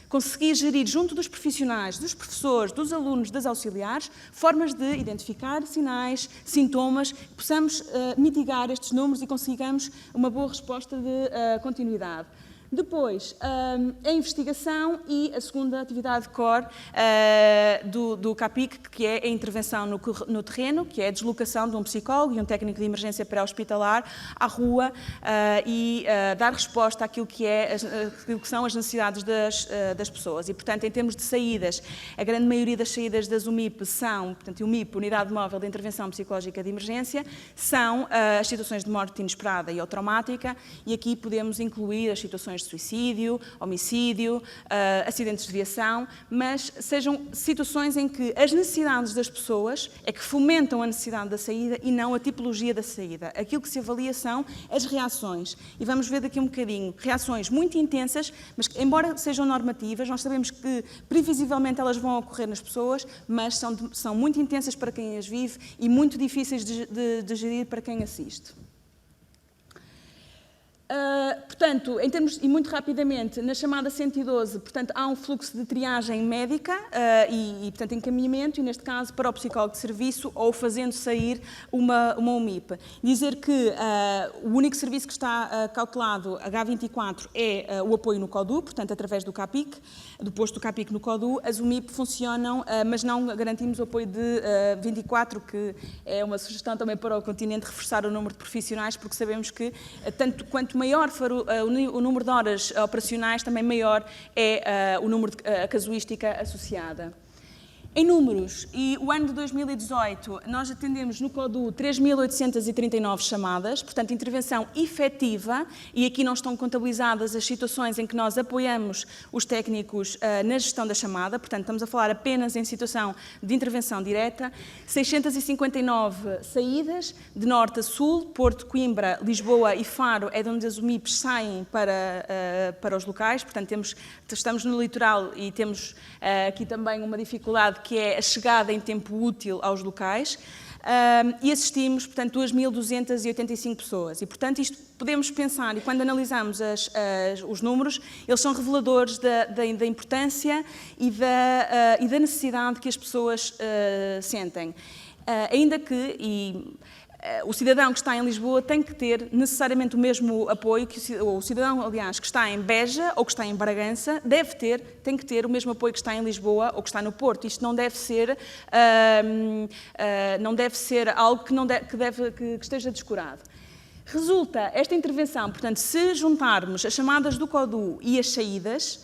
conseguir gerir junto dos profissionais, dos professores, dos alunos, das auxiliares, formas de identificar sinais, sintomas, que possamos mitigar estes números e consigamos uma boa resposta de continuidade. Depois, a investigação e a segunda atividade core do CAPIC, que é a intervenção no terreno, que é a deslocação de um psicólogo e um técnico de emergência pré-hospitalar à rua e dar resposta àquilo que são as necessidades das pessoas. E, portanto, em termos de saídas, a grande maioria das saídas das UMIP são, portanto, UMIP, Unidade Móvel de Intervenção Psicológica de Emergência, são as situações de morte inesperada e ou traumática, e aqui podemos incluir as situações de suicídio, homicídio, acidentes de viação, mas sejam situações em que as necessidades das pessoas é que fomentam a necessidade da saída e não a tipologia da saída. Aquilo que se avalia são as reações. E vamos ver daqui um bocadinho reações muito intensas, mas que, embora sejam normativas, nós sabemos que previsivelmente elas vão ocorrer nas pessoas, mas são muito intensas para quem as vive e muito difíceis de gerir para quem assiste. Portanto, em termos, e muito rapidamente, na chamada 112, portanto, há um fluxo de triagem médica e, portanto, encaminhamento, e neste caso, para o psicólogo de serviço ou fazendo sair uma UMIP. Dizer que o único serviço que está cautelado, H24, é o apoio no CODU, portanto, através do CAPIC, do posto do CAPIC no CODU. As UMIP funcionam, mas não garantimos o apoio de 24, que é uma sugestão também para o continente reforçar o número de profissionais, porque sabemos que, tanto quanto maior for o número de horas operacionais, também maior é o número a casuística associada. Em números, e o ano de 2018, nós atendemos no CODU 3.839 chamadas, portanto, intervenção efetiva, e aqui não estão contabilizadas as situações em que nós apoiamos os técnicos na gestão da chamada, portanto, estamos a falar apenas em situação de intervenção direta, 659 saídas, de norte a sul, Porto, Coimbra, Lisboa e Faro é de onde as UMIPs saem para os locais, portanto, estamos no litoral e temos aqui também uma dificuldade que é a chegada em tempo útil aos locais, e assistimos, portanto, 2.285 pessoas. E, portanto, isto podemos pensar, e quando analisamos os números, eles são reveladores da importância e da necessidade que as pessoas sentem. Ainda que, o cidadão que está em Lisboa tem que ter necessariamente o mesmo apoio que o cidadão, aliás, que está em Beja ou que está em Bragança, tem que ter o mesmo apoio que está em Lisboa ou que está no Porto. Isto não deve ser, algo que esteja descurado. Resulta esta intervenção, portanto, se juntarmos as chamadas do CODU e as saídas,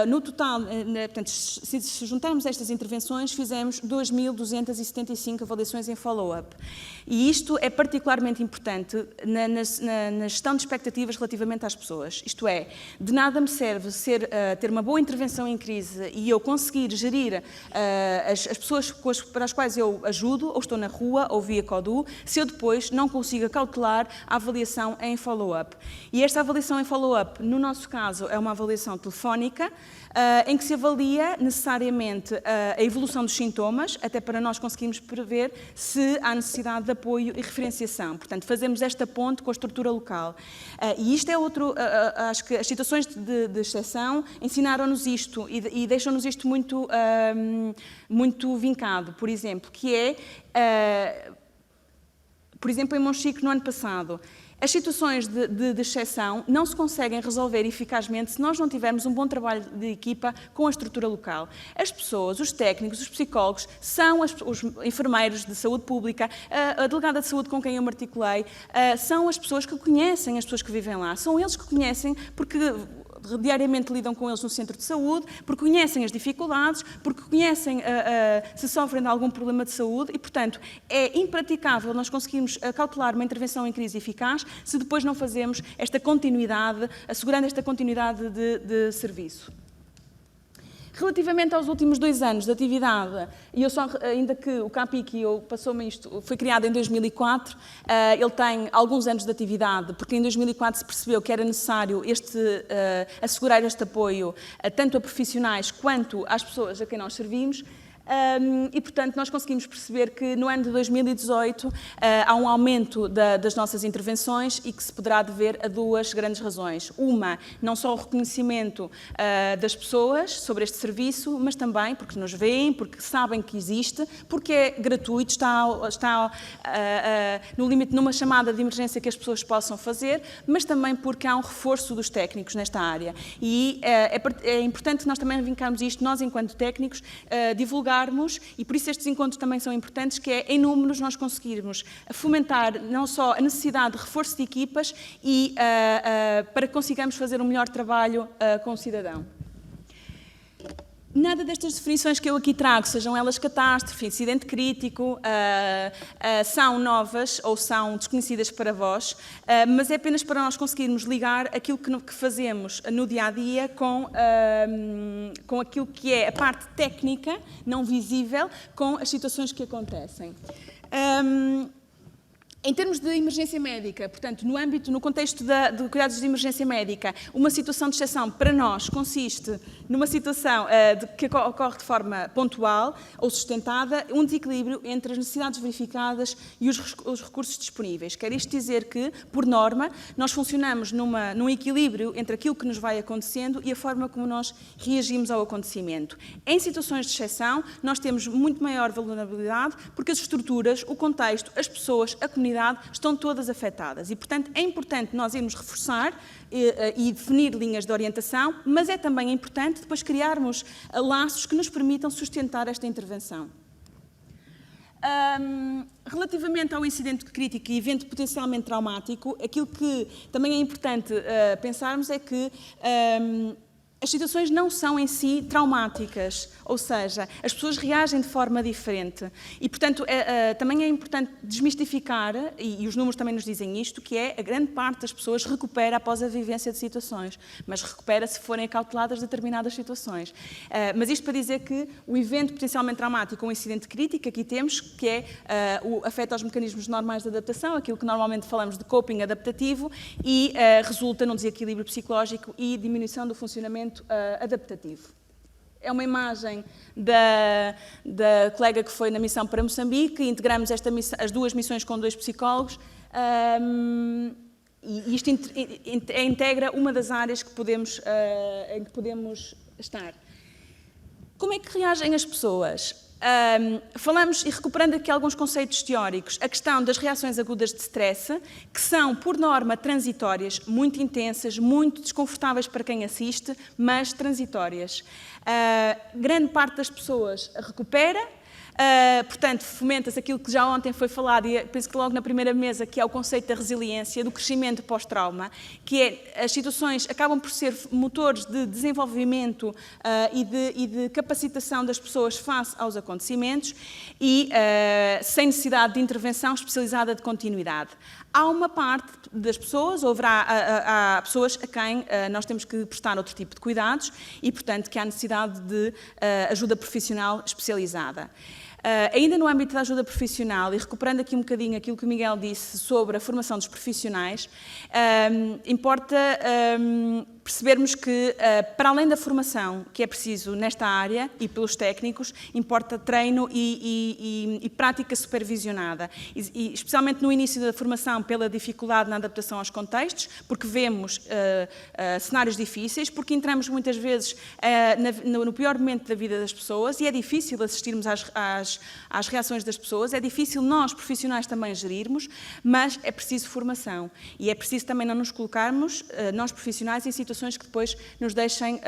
no total, portanto, se juntarmos estas intervenções, fizemos 2.275 avaliações em follow-up. E isto é particularmente importante na gestão de expectativas relativamente às pessoas. Isto é, de nada me serve ter uma boa intervenção em crise e eu conseguir gerir as pessoas para as quais eu ajudo, ou estou na rua, ou via CODU, se eu depois não consigo cautelar a avaliação em follow-up. E esta avaliação em follow-up, no nosso caso, é uma avaliação telefónica, em que se avalia necessariamente a evolução dos sintomas, até para nós conseguirmos prever se há necessidade de apoio e referenciação. Portanto, fazemos esta ponte com a estrutura local. E isto é outro, acho que as situações de exceção ensinaram-nos isto e deixam-nos isto muito, muito vincado, por exemplo, que é, por exemplo, em Monchique, no ano passado, as situações de exceção não se conseguem resolver eficazmente se nós não tivermos um bom trabalho de equipa com a estrutura local. As pessoas, os técnicos, os psicólogos, são os enfermeiros de saúde pública, a delegada de saúde com quem eu me articulei, são as pessoas que conhecem as pessoas que vivem lá. São eles que conhecem, porque diariamente lidam com eles no centro de saúde, porque conhecem as dificuldades, porque conhecem se sofrem de algum problema de saúde e, portanto, é impraticável nós conseguirmos cautelar uma intervenção em crise eficaz se depois não fazemos esta continuidade, assegurando esta continuidade de serviço. Relativamente aos últimos 2 anos de atividade, e eu só, ainda que o CAPIC passou-me isto, foi criado em 2004, ele tem alguns anos de atividade, porque em 2004 se percebeu que era necessário assegurar este apoio tanto a profissionais quanto às pessoas a quem nós servimos. E, portanto, nós conseguimos perceber que no ano de 2018 há um aumento das nossas intervenções e que se poderá dever a 2 grandes razões. Uma, não só o reconhecimento das pessoas sobre este serviço, mas também porque nos veem, porque sabem que existe, porque é gratuito, está no limite numa chamada de emergência que as pessoas possam fazer, mas também porque há um reforço dos técnicos nesta área. E é importante nós também vincarmos isto, nós enquanto técnicos, divulgarmos, e por isso estes encontros também são importantes, que é, em números, nós conseguirmos fomentar não só a necessidade de reforço de equipas e para que consigamos fazer um melhor trabalho com o cidadão. Nada destas definições que eu aqui trago, sejam elas catástrofe, incidente crítico, são novas ou são desconhecidas para vós, mas é apenas para nós conseguirmos ligar aquilo que fazemos no dia-a-dia com aquilo que é a parte técnica, não visível, com as situações que acontecem. Em termos de emergência médica, portanto, no contexto de cuidados de emergência médica, uma situação de exceção para nós consiste numa situação que ocorre de forma pontual ou sustentada, um desequilíbrio entre as necessidades verificadas e os recursos disponíveis. Quer isto dizer que, por norma, nós funcionamos num equilíbrio entre aquilo que nos vai acontecendo e a forma como nós reagimos ao acontecimento. Em situações de exceção, nós temos muito maior vulnerabilidade porque as estruturas, o contexto, as pessoas, a comunidade estão todas afetadas e, portanto, é importante nós irmos reforçar e definir linhas de orientação, mas é também importante depois criarmos laços que nos permitam sustentar esta intervenção. Relativamente ao incidente crítico e evento potencialmente traumático, aquilo que também é importante pensarmos é que as situações não são em si traumáticas, ou seja, as pessoas reagem de forma diferente e, portanto, também é importante desmistificar, e os números também nos dizem isto, que é a grande parte das pessoas recupera após a vivência de situações, mas recupera se forem acauteladas determinadas situações. Mas isto para dizer que o evento potencialmente traumático ou um incidente crítico, aqui temos, que afeta os mecanismos normais de adaptação, aquilo que normalmente falamos de coping adaptativo, e resulta num desequilíbrio psicológico e diminuição do funcionamento adaptativo. É uma imagem da colega que foi na missão para Moçambique, integramos as duas missões com 2 psicólogos e isto integra uma das áreas em que podemos estar. Como é que reagem as pessoas? Falamos, e recuperando aqui alguns conceitos teóricos, a questão das reações agudas de stress, que são, por norma, transitórias, muito intensas, muito desconfortáveis para quem assiste, mas transitórias. Grande parte das pessoas recupera, portanto, fomenta-se aquilo que já ontem foi falado, e penso que logo na primeira mesa, que é o conceito da resiliência, do crescimento pós-trauma, que é, as situações acabam por ser motores de desenvolvimento e de capacitação das pessoas face aos acontecimentos e sem necessidade de intervenção especializada de continuidade. Há uma parte das pessoas, há pessoas a quem nós temos que prestar outro tipo de cuidados e, portanto, que há necessidade de ajuda profissional especializada. Ainda no âmbito da ajuda profissional, e recuperando aqui um bocadinho aquilo que o Miguel disse sobre a formação dos profissionais, importa percebermos que, para além da formação que é preciso nesta área e pelos técnicos, importa treino e prática supervisionada, e especialmente no início da formação pela dificuldade na adaptação aos contextos, porque vemos cenários difíceis, porque entramos muitas vezes no pior momento da vida das pessoas e é difícil assistirmos às reações das pessoas, é difícil nós, profissionais, também gerirmos, mas é preciso formação e é preciso também não nos colocarmos, nós profissionais, em situações que depois nos deixem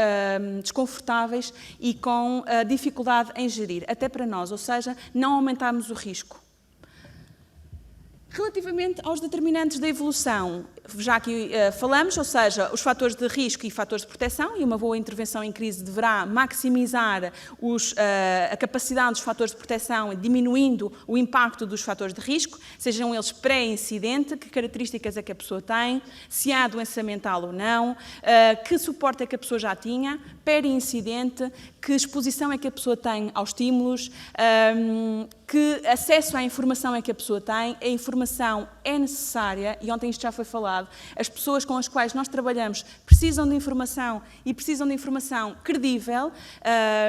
desconfortáveis e com dificuldade em gerir, até para nós, ou seja, não aumentarmos o risco. Relativamente aos determinantes da evolução, já aqui falamos, ou seja, os fatores de risco e fatores de proteção, e uma boa intervenção em crise deverá maximizar a capacidade dos fatores de proteção, diminuindo o impacto dos fatores de risco, sejam eles pré-incidente, que características é que a pessoa tem, se há doença mental ou não, que suporte é que a pessoa já tinha, peri-incidente, que exposição é que a pessoa tem aos estímulos, que acesso à informação é que a pessoa tem, a informação é necessária, e ontem isto já foi falado, as pessoas com as quais nós trabalhamos precisam de informação e precisam de informação credível,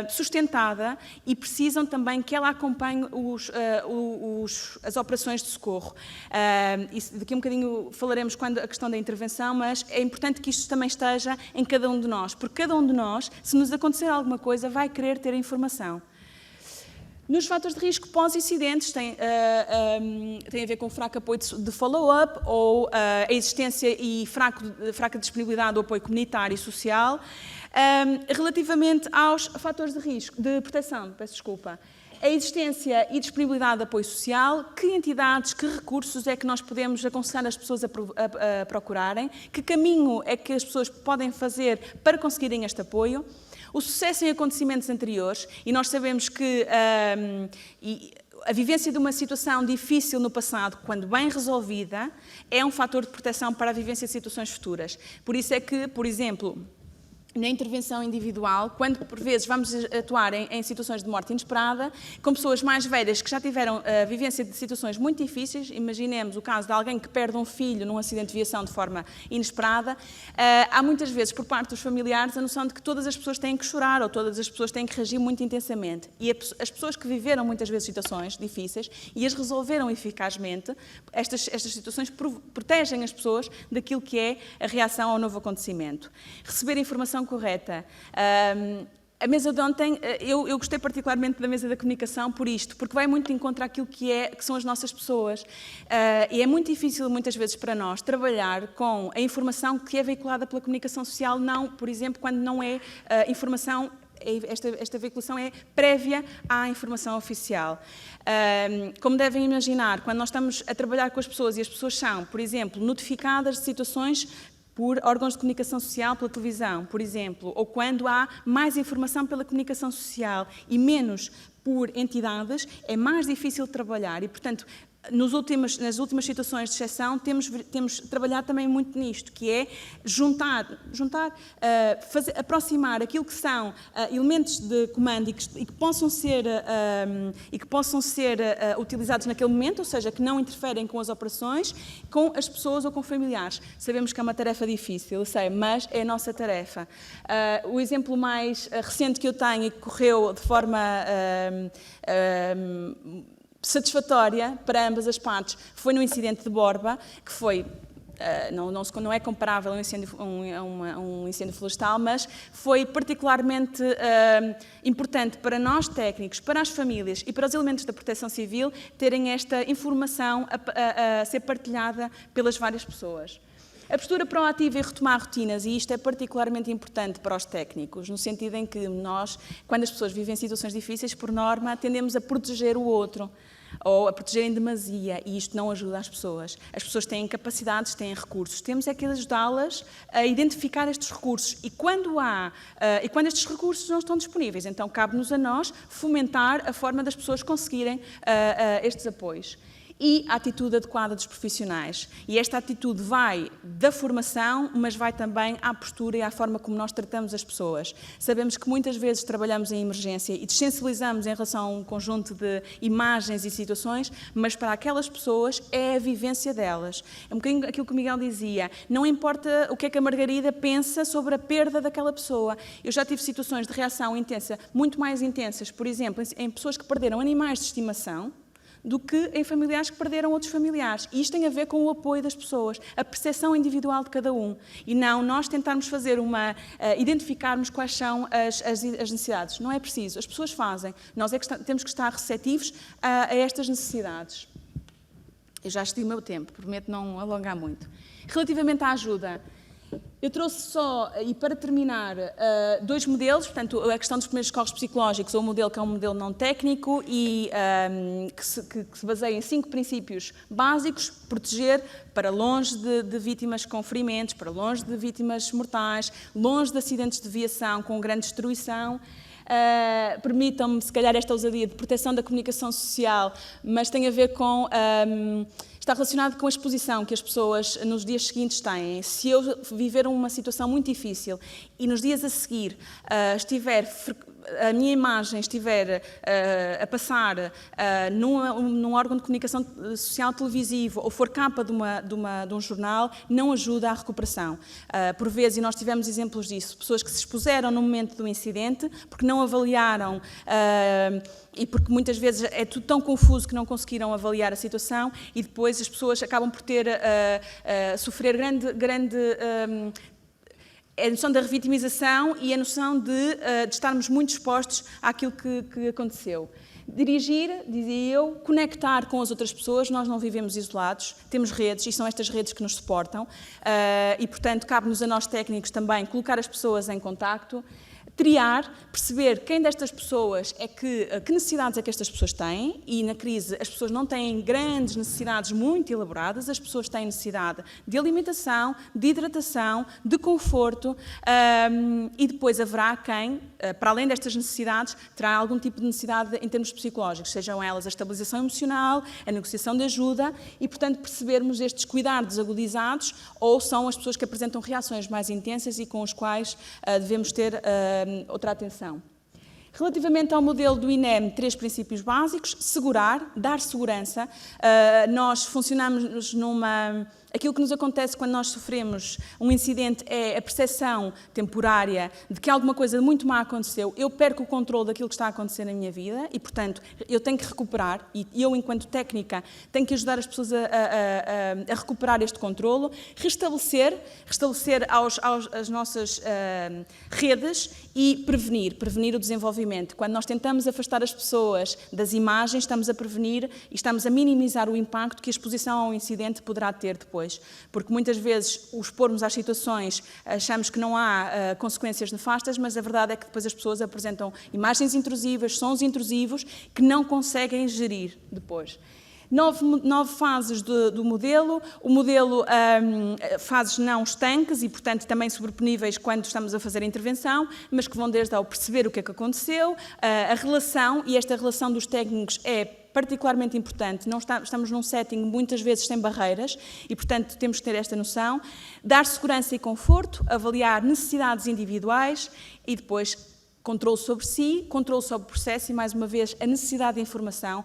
sustentada, e precisam também que ela acompanhe as operações de socorro. Daqui a um bocadinho falaremos quando a questão da intervenção, mas é importante que isto também esteja em cada um de nós, porque cada um de nós, se nos acontecer alguma coisa, vai querer ter a informação. Nos fatores de risco pós-incidentes tem a ver com fraco apoio de follow-up ou a existência e fraca disponibilidade do apoio comunitário e social. Relativamente aos fatores de risco, de proteção, peço desculpa, a existência e disponibilidade de apoio social, que entidades, que recursos é que nós podemos aconselhar as pessoas a procurarem, que caminho é que as pessoas podem fazer para conseguirem este apoio. O sucesso em acontecimentos anteriores, e nós sabemos que a vivência de uma situação difícil no passado, quando bem resolvida, é um fator de proteção para a vivência de situações futuras. Por isso é que, por exemplo, na intervenção individual, quando por vezes vamos atuar em situações de morte inesperada, com pessoas mais velhas que já tiveram a vivência de situações muito difíceis. Imaginemos o caso de alguém que perde um filho num acidente de viação de forma inesperada. Há muitas vezes, por parte dos familiares, a noção de que todas as pessoas têm que chorar ou todas as pessoas têm que reagir muito intensamente. E as pessoas que viveram muitas vezes situações difíceis e as resolveram eficazmente, estas situações protegem as pessoas daquilo que é a reação ao novo acontecimento. Receber informação correta. A mesa de ontem, eu gostei particularmente da mesa da comunicação por isto, porque vai muito de encontro àquilo que são as nossas pessoas. E é muito difícil, muitas vezes, para nós, trabalhar com a informação que é veiculada pela comunicação social, não, por exemplo, quando não é informação. Esta veiculação é prévia à informação oficial. Como devem imaginar, quando nós estamos a trabalhar com as pessoas e as pessoas são, por exemplo, notificadas de situações por órgãos de comunicação social, pela televisão, por exemplo, ou quando há mais informação pela comunicação social e menos por entidades, é mais difícil de trabalhar e, portanto, nas últimas situações de exceção, temos trabalhado também muito nisto, que é aproximar aquilo que são elementos de comando e que possam ser utilizados naquele momento, ou seja, que não interferem com as operações, com as pessoas ou com familiares. Sabemos que é uma tarefa difícil, eu sei, mas é a nossa tarefa. O exemplo mais recente que eu tenho e que correu de forma satisfatória para ambas as partes foi no incidente de Borba, que foi, não é comparável a um incêndio florestal, mas foi particularmente importante para nós técnicos, para as famílias e para os elementos da Proteção Civil terem esta informação a ser partilhada pelas várias pessoas. A postura proativa e retomar rotinas, e isto é particularmente importante para os técnicos, no sentido em que nós, quando as pessoas vivem situações difíceis, por norma, tendemos a proteger o outro, ou a proteger em demasia, e isto não ajuda as pessoas. As pessoas têm capacidades, têm recursos, temos é que ajudá-las a identificar estes recursos, e quando estes recursos não estão disponíveis, então cabe-nos a nós fomentar a forma das pessoas conseguirem estes apoios. E a atitude adequada dos profissionais. E esta atitude vai da formação, mas vai também à postura e à forma como nós tratamos as pessoas. Sabemos que muitas vezes trabalhamos em emergência e desensibilizamos em relação a um conjunto de imagens e situações, mas para aquelas pessoas é a vivência delas. É um bocadinho aquilo que o Miguel dizia, não importa o que é que a Margarida pensa sobre a perda daquela pessoa. Eu já tive situações de reação intensa, muito mais intensas, por exemplo, em pessoas que perderam animais de estimação, do que em familiares que perderam outros familiares. E isto tem a ver com o apoio das pessoas, a percepção individual de cada um. E não nós tentarmos fazer identificarmos quais são as necessidades. Não é preciso, as pessoas fazem. Nós é que temos que estar receptivos a estas necessidades. Eu já esti o meu tempo, prometo não alongar muito. Relativamente à ajuda, eu trouxe só, e para terminar, dois modelos, portanto, a questão dos primeiros socorros psicológicos, ou um modelo que é um modelo não técnico e que se baseia em 5 princípios básicos: proteger para longe de vítimas com ferimentos, para longe de vítimas mortais, longe de acidentes de viação com grande destruição. Permitam-me, se calhar, esta ousadia de proteção da comunicação social, mas tem a ver com... está relacionado com a exposição que as pessoas nos dias seguintes têm. Se eu viver uma situação muito difícil e nos dias a seguir a minha imagem estiver a passar num órgão de comunicação social televisivo ou for capa de um jornal, não ajuda à recuperação. Por vezes, e nós tivemos exemplos disso, pessoas que se expuseram no momento do incidente porque não avaliaram e porque muitas vezes é tudo tão confuso que não conseguiram avaliar a situação e depois as pessoas acabam por sofrer grande a noção da revitimização e a noção de estarmos muito expostos àquilo que aconteceu. Dirigir, dizia eu, conectar com as outras pessoas. Nós não vivemos isolados, temos redes e são estas redes que nos suportam e, portanto, cabe-nos a nós técnicos também colocar as pessoas em contacto. triar, perceber quem destas pessoas que necessidades é que estas pessoas têm, e na crise as pessoas não têm grandes necessidades muito elaboradas, as pessoas têm necessidade de alimentação, de hidratação, de conforto, e depois haverá quem, para além destas necessidades, terá algum tipo de necessidade em termos psicológicos, sejam elas a estabilização emocional, a negociação de ajuda, e portanto percebermos estes cuidados agudizados ou são as pessoas que apresentam reações mais intensas e com os quais devemos ter outra atenção. Relativamente ao modelo do INEM, 3 princípios básicos: segurar, dar segurança. Nós funcionamos aquilo que nos acontece quando nós sofremos um incidente é a percepção temporária de que alguma coisa muito má aconteceu. Eu perco o controle daquilo que está a acontecer na minha vida e, portanto, eu tenho que recuperar, e eu, enquanto técnica, tenho que ajudar as pessoas a recuperar este controlo, restabelecer as nossas redes e prevenir o desenvolvimento. Quando nós tentamos afastar as pessoas das imagens, estamos a prevenir e estamos a minimizar o impacto que a exposição ao incidente poderá ter depois. Porque muitas vezes o expormos às situações achamos que não há consequências nefastas, mas a verdade é que depois as pessoas apresentam imagens intrusivas, sons intrusivos que não conseguem gerir depois. 9 fases do modelo, o modelo fases não estanques e, portanto, também sobreponíveis quando estamos a fazer a intervenção, mas que vão desde ao perceber o que é que aconteceu, a relação, e esta relação dos técnicos é particularmente importante. Não estamos num setting muitas vezes sem barreiras e, portanto, temos que ter esta noção. Dar segurança e conforto, avaliar necessidades individuais e depois controle sobre si, controle sobre o processo e, mais uma vez, a necessidade de informação.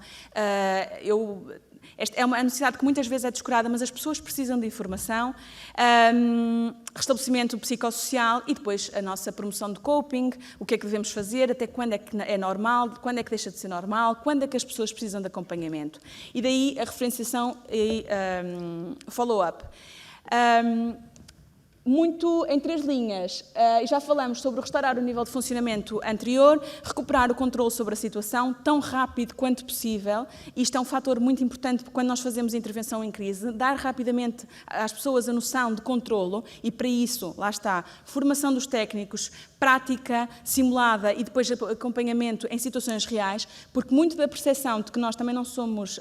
Esta é uma necessidade que muitas vezes é descurada, mas as pessoas precisam de informação. Restabelecimento psicossocial e depois a nossa promoção de coping, o que é que devemos fazer, até quando é que é normal, quando é que deixa de ser normal, quando é que as pessoas precisam de acompanhamento. E daí a referenciação e follow-up. Muito em 3 linhas, e já falamos sobre restaurar o nível de funcionamento anterior, recuperar o controle sobre a situação tão rápido quanto possível. Isto é um fator muito importante quando nós fazemos intervenção em crise, dar rapidamente às pessoas a noção de controlo e, para isso, lá está, formação dos técnicos, prática simulada e depois acompanhamento em situações reais, porque muito da percepção de que nós também não somos,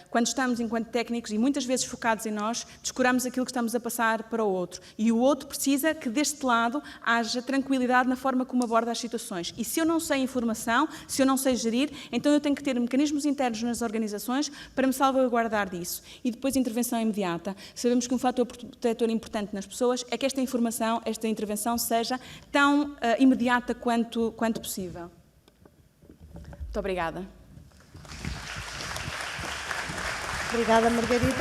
quando estamos enquanto técnicos e muitas vezes focados em nós, descuramos aquilo que estamos a passar para o outro. E o outro precisa que deste lado haja tranquilidade na forma como aborda as situações. E se eu não sei informação, se eu não sei gerir, então eu tenho que ter mecanismos internos nas organizações para me salvaguardar disso. E depois intervenção imediata. Sabemos que um fator protetor importante nas pessoas é que esta informação, esta intervenção seja tão imediata quanto possível. Muito obrigada. Obrigada, Margarida.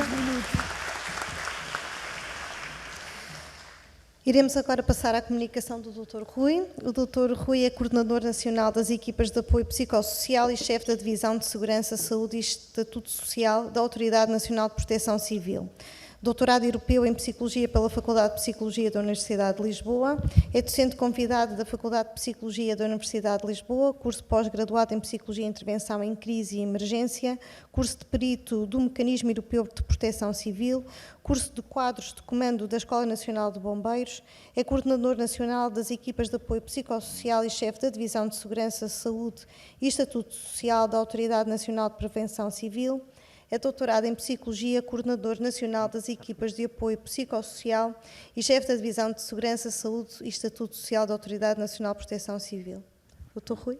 Iremos agora passar à comunicação do Dr. Rui. O Dr. Rui é Coordenador Nacional das Equipas de Apoio Psicossocial e Chefe da Divisão de Segurança, Saúde e Estatuto Social da Autoridade Nacional de Proteção Civil. Doutorado Europeu em Psicologia pela Faculdade de Psicologia da Universidade de Lisboa. É docente convidado da Faculdade de Psicologia da Universidade de Lisboa, curso pós-graduado em Psicologia e Intervenção em Crise e Emergência, curso de perito do Mecanismo Europeu de Proteção Civil, curso de quadros de comando da Escola Nacional de Bombeiros, é coordenador nacional das equipas de apoio psicossocial e chefe da Divisão de Segurança, Saúde e Estatuto Social da Autoridade Nacional de Prevenção Civil, é doutorado em Psicologia, coordenador nacional das equipas de apoio psicossocial e chefe da Divisão de Segurança, Saúde e Estatuto Social da Autoridade Nacional de Proteção Civil. Dr. Rui.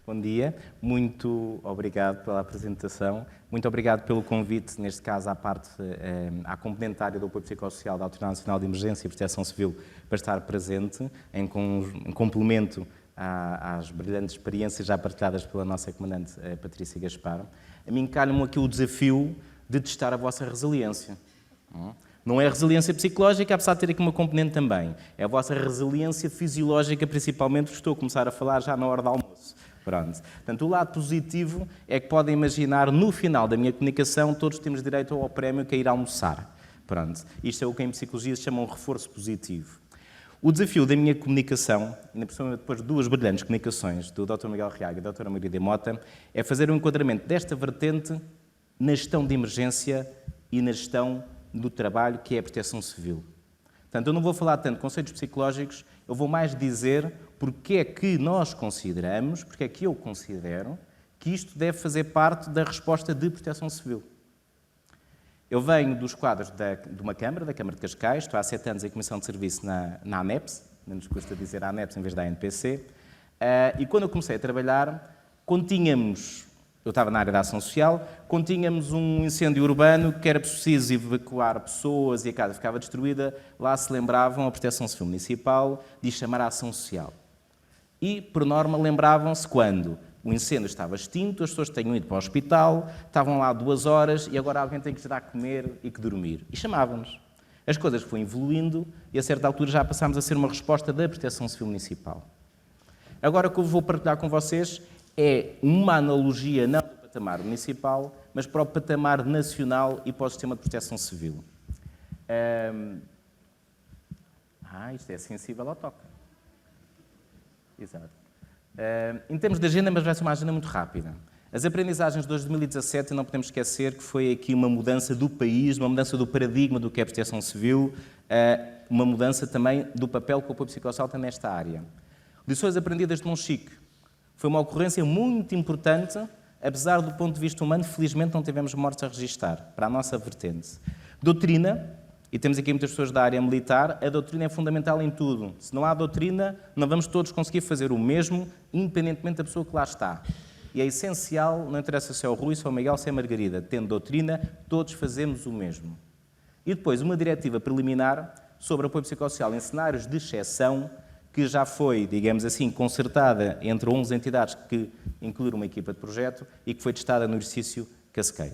Bom dia, muito obrigado pela apresentação, muito obrigado pelo convite, neste caso à complementária do apoio psicossocial da Autoridade Nacional de Emergência e Proteção Civil, para estar presente em complemento às brilhantes experiências já partilhadas pela nossa comandante Patrícia Gaspar. A mim calha-me aqui o desafio de testar a vossa resiliência. Não é a resiliência psicológica, apesar de ter aqui uma componente também. É a vossa resiliência fisiológica, principalmente, que estou a começar a falar já na hora do almoço. Pronto. Portanto, o lado positivo é que podem imaginar, no final da minha comunicação, todos temos direito ao prémio que é ir almoçar. Pronto. Isto é o que em psicologia se chama um reforço positivo. O desafio da minha comunicação, depois de 2 brilhantes comunicações do Dr. Miguel Arriaga e da Dra. Margarida Mota, é fazer um enquadramento desta vertente na gestão de emergência e na gestão do trabalho, que é a proteção civil. Portanto, eu não vou falar tanto de conceitos psicológicos, eu vou mais dizer porque é que nós consideramos, porque é que eu considero, que isto deve fazer parte da resposta de proteção civil. Eu venho dos quadros de uma Câmara, da Câmara de Cascais, estou há 7 anos em Comissão de Serviço na ANEPS, não nos custa dizer ANEPS em vez da ANPC, e quando eu comecei a trabalhar, quando tínhamos, eu estava na área da ação social, quando tínhamos um incêndio urbano que era preciso evacuar pessoas e a casa ficava destruída, lá se lembravam a Proteção Civil Municipal de chamar a ação social. E, por norma, lembravam-se quando o incêndio estava extinto, as pessoas tinham ido para o hospital, estavam lá 2 horas e agora alguém tem que lhes dar a comer e que dormir. E chamavam-nos. As coisas foram evoluindo e, a certa altura, já passámos a ser uma resposta da Proteção Civil Municipal. Agora, o que eu vou partilhar com vocês é uma analogia não do patamar municipal, mas para o patamar nacional e para o sistema de proteção civil. Isto é sensível ao toque. Exato. Em termos de agenda, mas vai ser uma agenda muito rápida. As aprendizagens de 2017, não podemos esquecer que foi aqui uma mudança do país, uma mudança do paradigma do que é proteção civil, uma mudança também do papel que o apoio psicossocial tem nesta área. Lições aprendidas de Monchique. Foi uma ocorrência muito importante, apesar do ponto de vista humano, felizmente não tivemos mortes a registar, para a nossa vertente. Doutrina, e temos aqui muitas pessoas da área militar, a doutrina é fundamental em tudo. Se não há doutrina, não vamos todos conseguir fazer o mesmo, independentemente da pessoa que lá está. E é essencial, não interessa se é o Rui, se é o Miguel, se é a Margarida, tendo doutrina, todos fazemos o mesmo. E depois, uma diretiva preliminar sobre apoio psicossocial em cenários de exceção, que já foi, digamos assim, concertada entre 11 entidades que incluíram uma equipa de projeto e que foi testada no exercício Cascade.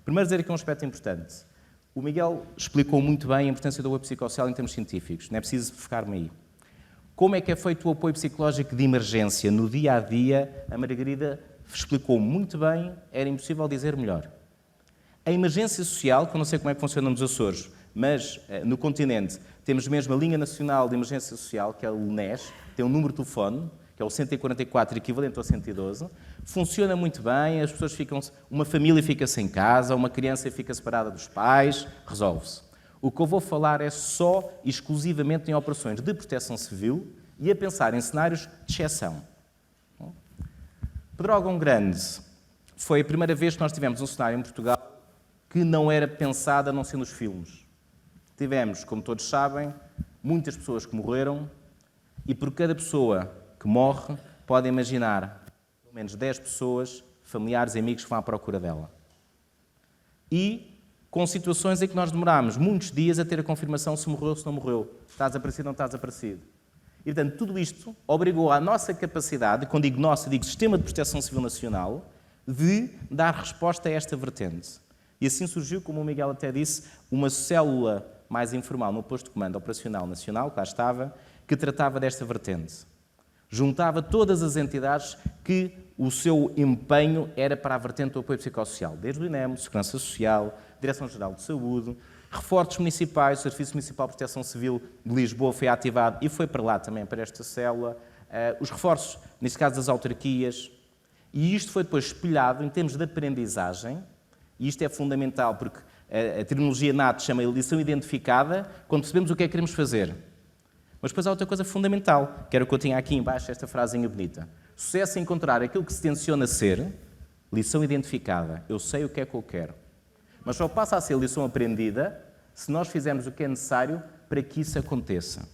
Primeiro dizer aqui um aspecto importante. O Miguel explicou muito bem a importância do apoio psicossocial em termos científicos, não é preciso focar-me aí. Como é que é feito o apoio psicológico de emergência no dia-a-dia? A Margarida explicou muito bem, era impossível dizer melhor. A emergência social, que eu não sei como é que funciona nos Açores, mas no continente temos mesmo a Linha Nacional de Emergência Social, que é o LNES, tem um número de telefone, que é o 144, equivalente ao 112, funciona muito bem, as pessoas uma família fica-se em casa, uma criança fica separada dos pais, resolve-se. O que eu vou falar é só, exclusivamente, em operações de proteção civil e a pensar em cenários de exceção. Pedrógão Grande foi a primeira vez que nós tivemos um cenário em Portugal que não era pensado a não ser nos filmes. Tivemos, como todos sabem, muitas pessoas que morreram e por cada pessoa que morre, podem imaginar pelo menos 10 pessoas, familiares e amigos que vão à procura dela. E com situações em que nós demorámos muitos dias a ter a confirmação se morreu ou se não morreu, está desaparecido ou não está desaparecido. E, portanto, tudo isto obrigou à nossa capacidade, quando digo nossa, digo Sistema de Proteção Civil Nacional, de dar resposta a esta vertente. E assim surgiu, como o Miguel até disse, uma célula mais informal no posto de comando operacional nacional, que lá estava, que tratava desta vertente. Juntava todas as entidades que o seu empenho era para a vertente do apoio psicossocial, desde o INEM, Segurança Social, Direção-Geral de Saúde, reforços municipais, o Serviço Municipal de Proteção Civil de Lisboa foi ativado e foi para lá também, para esta célula, os reforços, neste caso das autarquias, e isto foi depois espelhado em termos de aprendizagem, e isto é fundamental porque a terminologia NAT chama a lição identificada, quando percebemos o que é que queremos fazer. Mas depois há outra coisa fundamental, que era o que eu tinha aqui em baixo, esta frasinha bonita. Sucesso é encontrar aquilo que se tenciona ser, lição identificada. Eu sei o que é que eu quero. Mas só passa a ser lição aprendida se nós fizermos o que é necessário para que isso aconteça.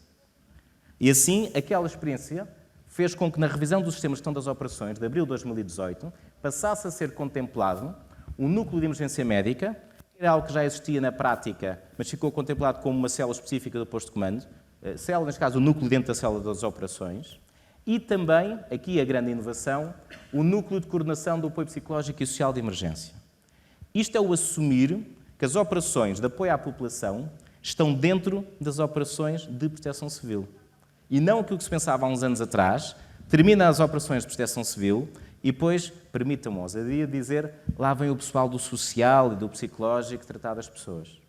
E assim, aquela experiência fez com que na revisão do Sistema de Gestão das Operações, de abril de 2018, passasse a ser contemplado um núcleo de emergência médica, que era algo que já existia na prática, mas ficou contemplado como uma célula específica do posto de comando, célula, neste caso, o núcleo dentro da célula das operações, e também, aqui a grande inovação, o núcleo de coordenação do apoio psicológico e social de emergência. Isto é o assumir que as operações de apoio à população estão dentro das operações de proteção civil. E não aquilo que se pensava há uns anos atrás, termina as operações de proteção civil e depois, permitam-me a ousadia dizer, lá vem o pessoal do social e do psicológico tratar das pessoas.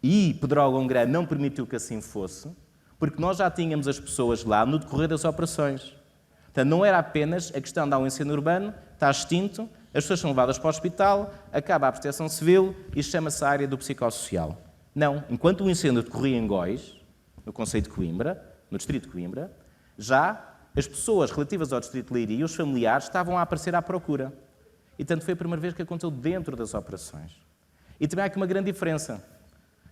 E Pedrógão Grande não permitiu que assim fosse, porque nós já tínhamos as pessoas lá no decorrer das operações. Portanto, não era apenas a questão de um incêndio urbano, está extinto, as pessoas são levadas para o hospital, acaba a proteção civil e chama-se a área do psicossocial. Não, enquanto o incêndio decorria em Góis, no concelho de Coimbra, no distrito de Coimbra, Já as pessoas relativas ao Distrito de Leiria e os familiares estavam a aparecer à procura. E, tanto foi a primeira vez que aconteceu dentro das operações. E também há aqui uma grande diferença.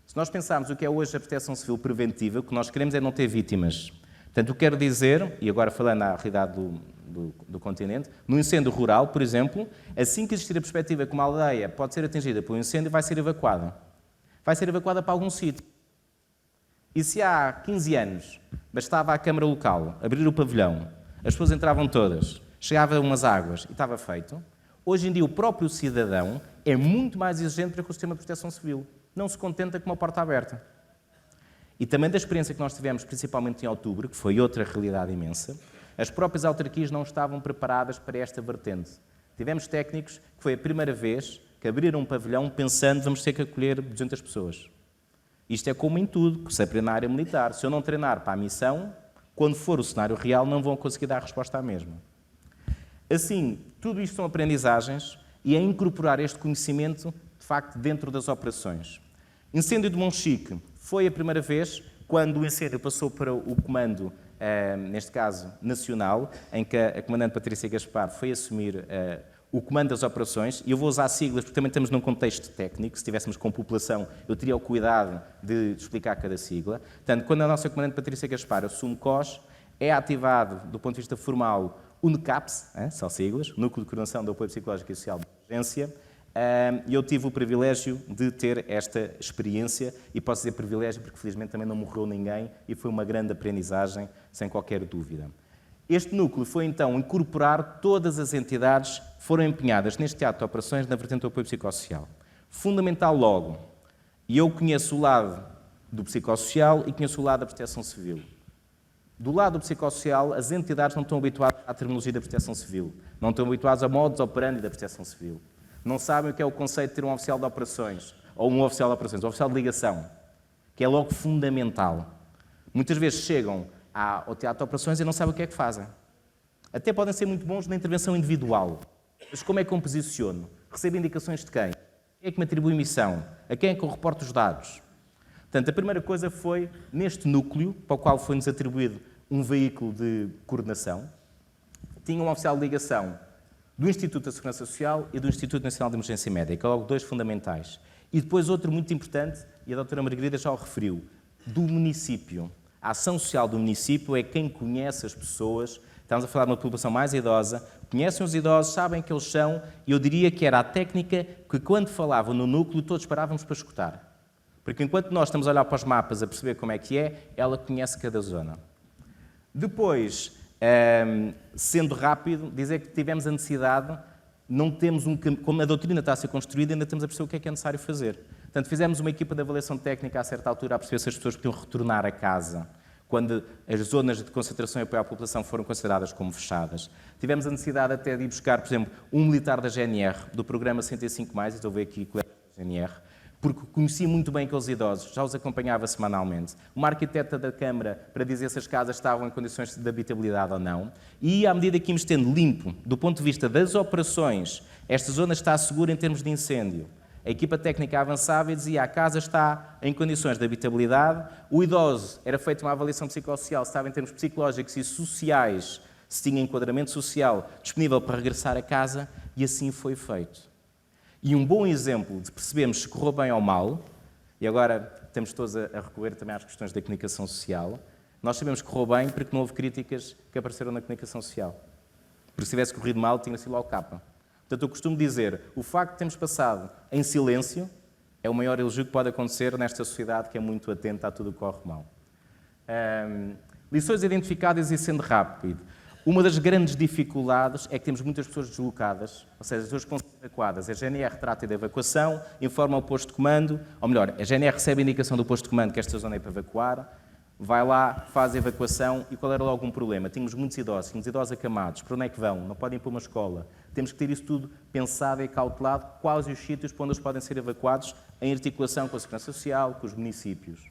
Se nós pensarmos o que é hoje a proteção civil preventiva, o que nós queremos é não ter vítimas. Portanto, o que quero dizer, e agora falando na realidade do continente, no incêndio rural, por exemplo, assim que existir a perspectiva que uma aldeia pode ser atingida por um incêndio, vai ser evacuada. Vai ser evacuada para algum sítio. E se há 15 anos bastava à Câmara Local abrir o pavilhão, as pessoas entravam todas, chegavam umas águas e estava feito, hoje em dia o próprio cidadão é muito mais exigente para com o sistema de proteção civil. Não se contenta com uma porta aberta. E também da experiência que nós tivemos, principalmente em outubro, que foi outra realidade imensa, as próprias autarquias não estavam preparadas para esta vertente. Tivemos técnicos que foi a primeira vez que abriram um pavilhão pensando vamos ter que acolher 200 pessoas. Isto é como em tudo, que se aprende na área militar. Se eu não treinar para a missão, quando for o cenário real, não vão conseguir dar a resposta à mesma. Assim, tudo isto são aprendizagens e é incorporar este conhecimento, de facto, dentro das operações. Incêndio de Monchique foi a primeira vez quando o incêndio passou para o comando, neste caso, nacional, em que a comandante Patrícia Gaspar foi assumir o comando das operações, e eu vou usar siglas porque também estamos num contexto técnico, se estivéssemos com população eu teria o cuidado de explicar cada sigla. Portanto, quando a nossa comandante Patrícia Gaspar assume COS, é ativado, do ponto de vista formal, o NCAPS, são siglas, Núcleo de Coordenação do Apoio Psicológico e Social de Emergência, e eu tive o privilégio de ter esta experiência, e posso dizer privilégio porque felizmente também não morreu ninguém e foi uma grande aprendizagem, sem qualquer dúvida. Este núcleo foi então incorporar todas as entidades que foram empenhadas neste teatro de operações na vertente do apoio psicossocial. Fundamental logo, e eu conheço o lado do psicossocial e conheço o lado da proteção civil. Do lado do psicossocial, as entidades não estão habituadas à terminologia da proteção civil, não estão habituadas a modus operandi da proteção civil. Não sabem o que é o conceito de ter um oficial de operações, ou um oficial de operações, um oficial de ligação, que é logo fundamental. Muitas vezes chegam ao teatro de operações e não sabem o que é que fazem. Até podem ser muito bons na intervenção individual, mas como é que eu me posiciono? Recebo indicações de quem? Quem é que me atribui missão? A quem é que eu reporto os dados? Portanto, a primeira coisa foi, neste núcleo, para o qual foi-nos atribuído um veículo de coordenação, tinha um oficial de ligação do Instituto da Segurança Social e do Instituto Nacional de Emergência Médica, logo dois fundamentais. E depois outro muito importante, e a doutora Margarida já o referiu, do município. A ação social do município é quem conhece as pessoas, estamos a falar de uma população mais idosa, conhecem os idosos, sabem que eles são, e eu diria que era a técnica que quando falavam no núcleo todos parávamos para escutar. Porque enquanto nós estamos a olhar para os mapas a perceber como é que é, ela conhece cada zona. Depois, sendo rápido, dizer que tivemos a necessidade, não temos como a doutrina está a ser construída, ainda estamos a perceber o que é necessário fazer. Portanto, fizemos uma equipa de avaliação técnica a certa altura a perceber se as pessoas podiam retornar a casa quando as zonas de concentração e apoio à população foram consideradas como fechadas. Tivemos a necessidade até de ir buscar, por exemplo, um militar da GNR, do programa 105+, e estou a ver aqui colegas da GNR, porque conhecia muito bem aqueles idosos, já os acompanhava semanalmente. Uma arquiteta da Câmara para dizer se as casas estavam em condições de habitabilidade ou não. E, à medida que íamos tendo limpo, do ponto de vista das operações, esta zona está segura em termos de incêndio. A equipa técnica avançava e dizia a casa está em condições de habitabilidade, o idoso era feita uma avaliação psicossocial, se estava em termos psicológicos e sociais, se tinha enquadramento social disponível para regressar a casa, e assim foi feito. E um bom exemplo de percebermos se correu bem ou mal, e agora estamos todos a recorrer também às questões da comunicação social, nós sabemos que correu bem porque não houve críticas que apareceram na comunicação social. Porque se tivesse corrido mal, tinha sido logo capa. Portanto, eu costumo dizer, o facto de termos passado em silêncio é o maior elogio que pode acontecer nesta sociedade que é muito atenta a tudo o que corre mal. Lições identificadas e sendo rápido. Uma das grandes dificuldades é que temos muitas pessoas deslocadas, ou seja, as pessoas que vão ser evacuadas. A GNR trata da evacuação, informa o posto de comando, ou melhor, a GNR recebe a indicação do posto de comando que esta zona é para evacuar, vai lá, faz a evacuação, e qual era logo um problema? Tínhamos muitos idosos acamados, para onde é que vão? Não podem ir para uma escola. Temos que ter isso tudo pensado e cautelado, quais os sítios para onde eles podem ser evacuados, em articulação com a Segurança Social, com os municípios.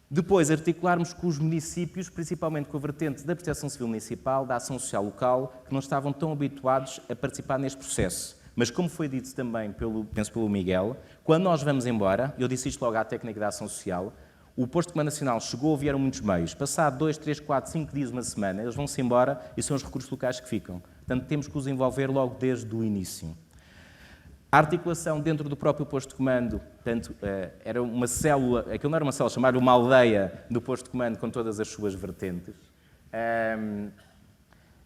Depois, articularmos com os municípios, principalmente com a vertente da Proteção Civil Municipal, da Ação Social Local, que não estavam tão habituados a participar neste processo. Mas, como foi dito também, penso pelo Miguel, quando nós vamos embora, eu disse isto logo à técnica da Ação Social, O posto de comando nacional chegou, vieram muitos meios. Passado 2, 3, 4, 5 dias, uma semana, eles vão-se embora e são os recursos locais que ficam. Portanto, temos que os envolver logo desde o início. A articulação dentro do próprio posto de comando, portanto, era uma célula, aquilo não era uma célula, chamava uma aldeia do posto de comando com todas as suas vertentes.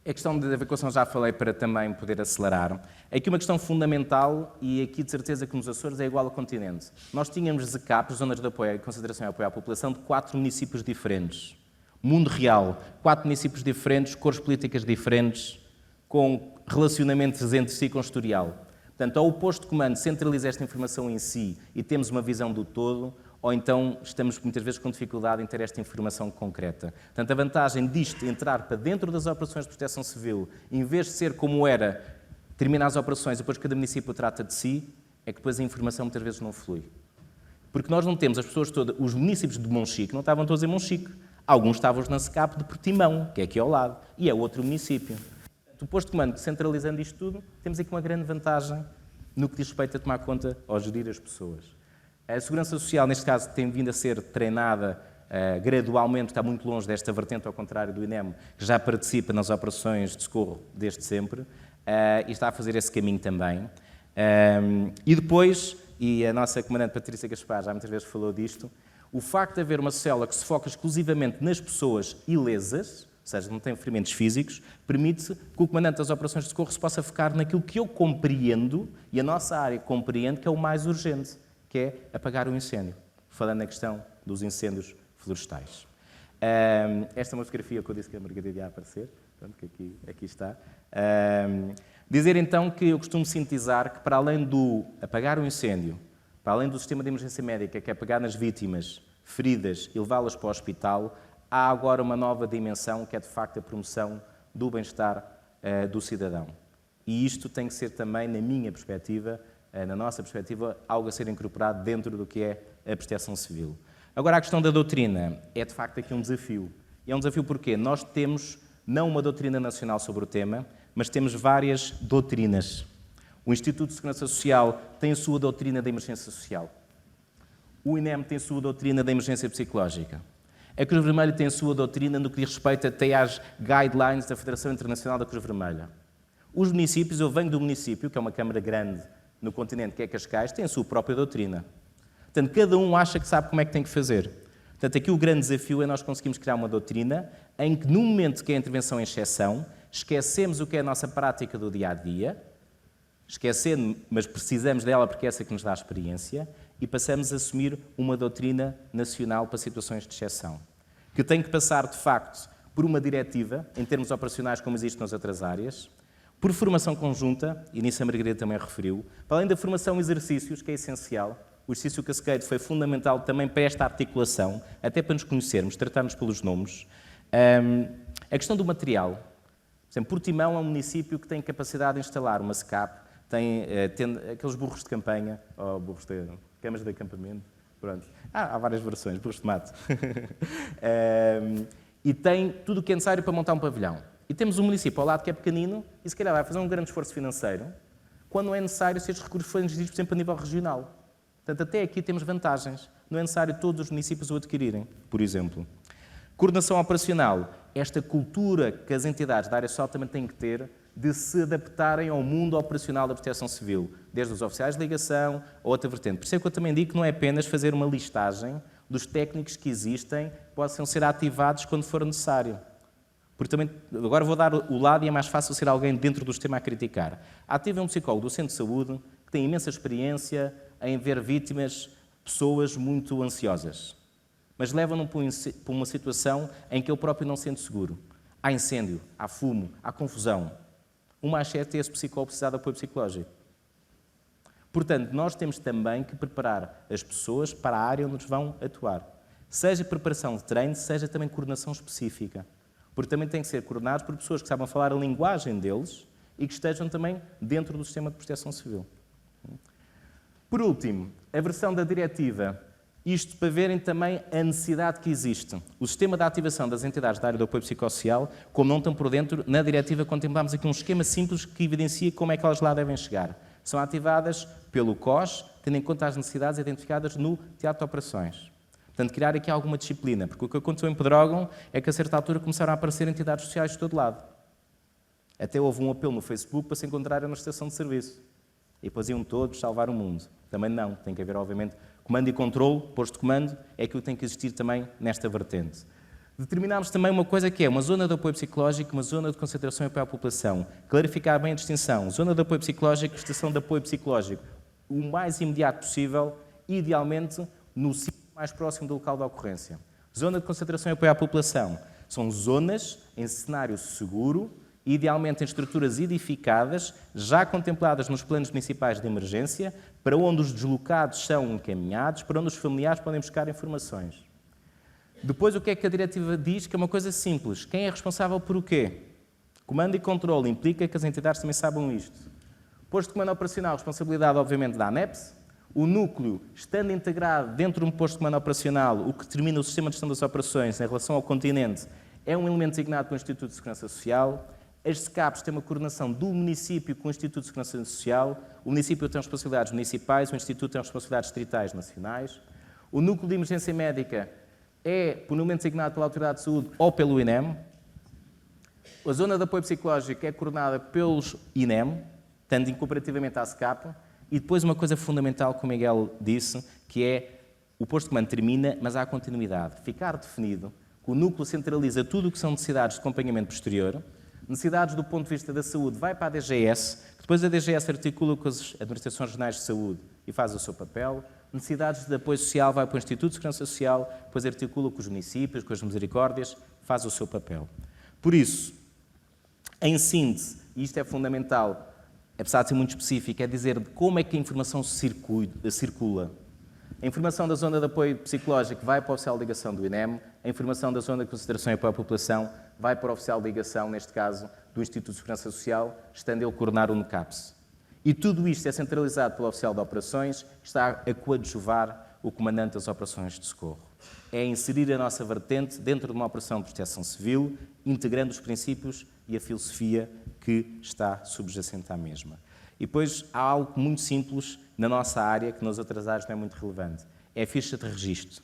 A questão da evacuação já falei para também poder acelerar. Aqui uma questão fundamental, e aqui de certeza que nos Açores é igual ao continente. Nós tínhamos ZCAP, Zonas de Apoio e Concentração e Apoio à População, de 4 municípios diferentes. Mundo real, 4 municípios diferentes, cores políticas diferentes, com relacionamentos entre si com historial. Portanto, ou o posto de comando centraliza esta informação em si e temos uma visão do todo, ou então estamos muitas vezes com dificuldade em ter esta informação concreta. Portanto, a vantagem disto entrar para dentro das operações de proteção civil, em vez de ser como era, terminar as operações e depois cada município trata de si, é que depois a informação muitas vezes não flui. Porque nós não temos as pessoas todas, os municípios de Monchique não estavam todos em Monchique. Alguns estavam na SCAP de Portimão, que é aqui ao lado, e é outro município. O posto de comando, centralizando isto tudo, temos aqui uma grande vantagem no que diz respeito a tomar conta ou gerir as pessoas. A Segurança Social, neste caso, tem vindo a ser treinada gradualmente, está muito longe desta vertente, ao contrário do INEM, que já participa nas operações de socorro desde sempre, e está a fazer esse caminho também. E depois, e a nossa comandante Patrícia Gaspar já muitas vezes falou disto, o facto de haver uma célula que se foca exclusivamente nas pessoas ilesas, ou seja, não tem ferimentos físicos, permite que o comandante das operações de socorro se possa focar naquilo que eu compreendo, e a nossa área compreende, que é o mais urgente, que é apagar o incêndio, falando na questão dos incêndios florestais. Esta é uma fotografia que eu disse que a Margarida ia aparecer, portanto, que aqui está. Dizer então que eu costumo sintetizar que, para além do apagar o incêndio, para além do sistema de emergência médica, que é pegar nas vítimas feridas e levá-las para o hospital, há agora uma nova dimensão, que é de facto a promoção do bem-estar do cidadão. E isto tem que ser também, na minha perspectiva, na nossa perspectiva, algo a ser incorporado dentro do que é a proteção civil. Agora, a questão da doutrina é de facto aqui um desafio. E é um desafio porque nós temos não uma doutrina nacional sobre o tema, mas temos várias doutrinas. O Instituto de Segurança Social tem a sua doutrina da emergência social. O INEM tem a sua doutrina da emergência psicológica. A Cruz Vermelha tem a sua doutrina no que diz respeito até às guidelines da Federação Internacional da Cruz Vermelha. Os municípios, eu venho do município, que é uma câmara grande no continente, que é Cascais, têm a sua própria doutrina. Portanto, cada um acha que sabe como é que tem que fazer. Portanto, aqui o grande desafio é nós conseguirmos criar uma doutrina em que, no momento que é a intervenção em exceção, esquecemos o que é a nossa prática do dia-a-dia, esquecendo, mas precisamos dela porque é essa que nos dá a experiência, e passamos a assumir uma doutrina nacional para situações de exceção, que tem que passar, de facto, por uma diretiva, em termos operacionais, como existe nas outras áreas, por formação conjunta, e nisso a Margarida também referiu, para além da formação em exercícios, que é essencial. O exercício Cascade foi fundamental também para esta articulação, até para nos conhecermos, tratarmos pelos nomes. A questão do material. Por exemplo, Portimão é um município que tem capacidade de instalar uma SCAP, tem aqueles burros de campanha, ou burros de câmaras de acampamento, pronto. Há várias versões, burros de mato. E tem tudo o que é necessário para montar um pavilhão. E temos um município ao lado que é pequenino e se calhar vai fazer um grande esforço financeiro quando é necessário se estes recursos forem geridos, por exemplo, a nível regional. Portanto, até aqui temos vantagens. Não é necessário todos os municípios o adquirirem, por exemplo. Coordenação operacional. Esta cultura que as entidades da área social também têm que ter de se adaptarem ao mundo operacional da proteção civil, desde os oficiais de ligação a outra vertente. Por isso é que eu também digo que não é apenas fazer uma listagem dos técnicos que existem, que possam ser ativados quando for necessário. Porque também, agora vou dar o lado e é mais fácil ser alguém dentro do sistema a criticar. Ativa um psicólogo do centro de saúde que tem imensa experiência em ver vítimas, pessoas muito ansiosas, mas levam-no para uma situação em que ele próprio não se sente seguro. Há incêndio, há fumo, há confusão. O mais certo é esse psicólogo precisar de apoio psicológico. Portanto, nós temos também que preparar as pessoas para a área onde nos vão atuar. Seja preparação de treino, seja também coordenação específica. Porque também têm que ser coordenados por pessoas que saibam falar a linguagem deles e que estejam também dentro do sistema de proteção civil. Por último, a versão da diretiva. Isto para verem também a necessidade que existe. O sistema de ativação das entidades da área do apoio psicossocial, como não estão por dentro, na diretiva contemplamos aqui um esquema simples que evidencia como é que elas lá devem chegar. São ativadas pelo COS, tendo em conta as necessidades identificadas no teatro de operações. Portanto, criar aqui alguma disciplina, porque o que aconteceu em Pedrógão é que a certa altura começaram a aparecer entidades sociais de todo lado. Até houve um apelo no Facebook para se encontrarem na estação de serviço. E depois iam todos salvar o mundo. Também não, tem que haver, obviamente, comando e controle, posto de comando, é aquilo que tem que existir também nesta vertente. Determinámos também uma coisa que é uma zona de apoio psicológico, uma zona de concentração e apoio à população. Clarificar bem a distinção. Zona de apoio psicológico, estação de apoio psicológico. O mais imediato possível, idealmente, no sítio mais próximo do local da ocorrência. Zona de concentração e apoio à população. São zonas em cenário seguro, idealmente em estruturas edificadas, já contempladas nos planos municipais de emergência, para onde os deslocados são encaminhados, para onde os familiares podem buscar informações. Depois, o que é que a diretiva diz? Que é uma coisa simples. Quem é responsável por o quê? Comando e controle implica que as entidades também saibam isto. Posto de comando operacional, responsabilidade, obviamente, da ANEPS. O núcleo, estando integrado dentro de um posto de comando operacional, o que determina o sistema de gestão das operações em relação ao continente, é um elemento designado pelo Instituto de Segurança Social. As SCAPs têm uma coordenação do município com o Instituto de Segurança Social. O município tem responsabilidades municipais, o Instituto tem responsabilidades distritais nacionais. O núcleo de emergência médica é, por um elemento designado pela Autoridade de Saúde ou pelo INEM. A zona de apoio psicológico é coordenada pelos INEM, tanto incooperativamente à SCAP. E depois uma coisa fundamental que o Miguel disse, que é o posto de comando termina, mas há continuidade. Ficar definido que o núcleo centraliza tudo o que são necessidades de acompanhamento posterior, necessidades do ponto de vista da saúde vai para a DGS, que depois a DGS articula com as administrações regionais de saúde e faz o seu papel, necessidades de apoio social vai para o Instituto de Segurança Social, depois articula com os municípios, com as misericórdias, faz o seu papel. Por isso, em síntese, e isto é fundamental, apesar de ser muito específico, é dizer como é que a informação circula. A informação da zona de apoio psicológico vai para o oficial de ligação do INEM, a informação da zona de consideração e apoio à população vai para o oficial de ligação, neste caso, do Instituto de Segurança Social, estando ele a coordenar o NCAPS. E tudo isto é centralizado pelo oficial de operações, está a coadjuvar o comandante das operações de socorro. É inserir a nossa vertente dentro de uma operação de proteção civil, integrando os princípios e a filosofia que está subjacente à mesma. E depois há algo muito simples na nossa área, que nas outras áreas não é muito relevante. É a ficha de registro.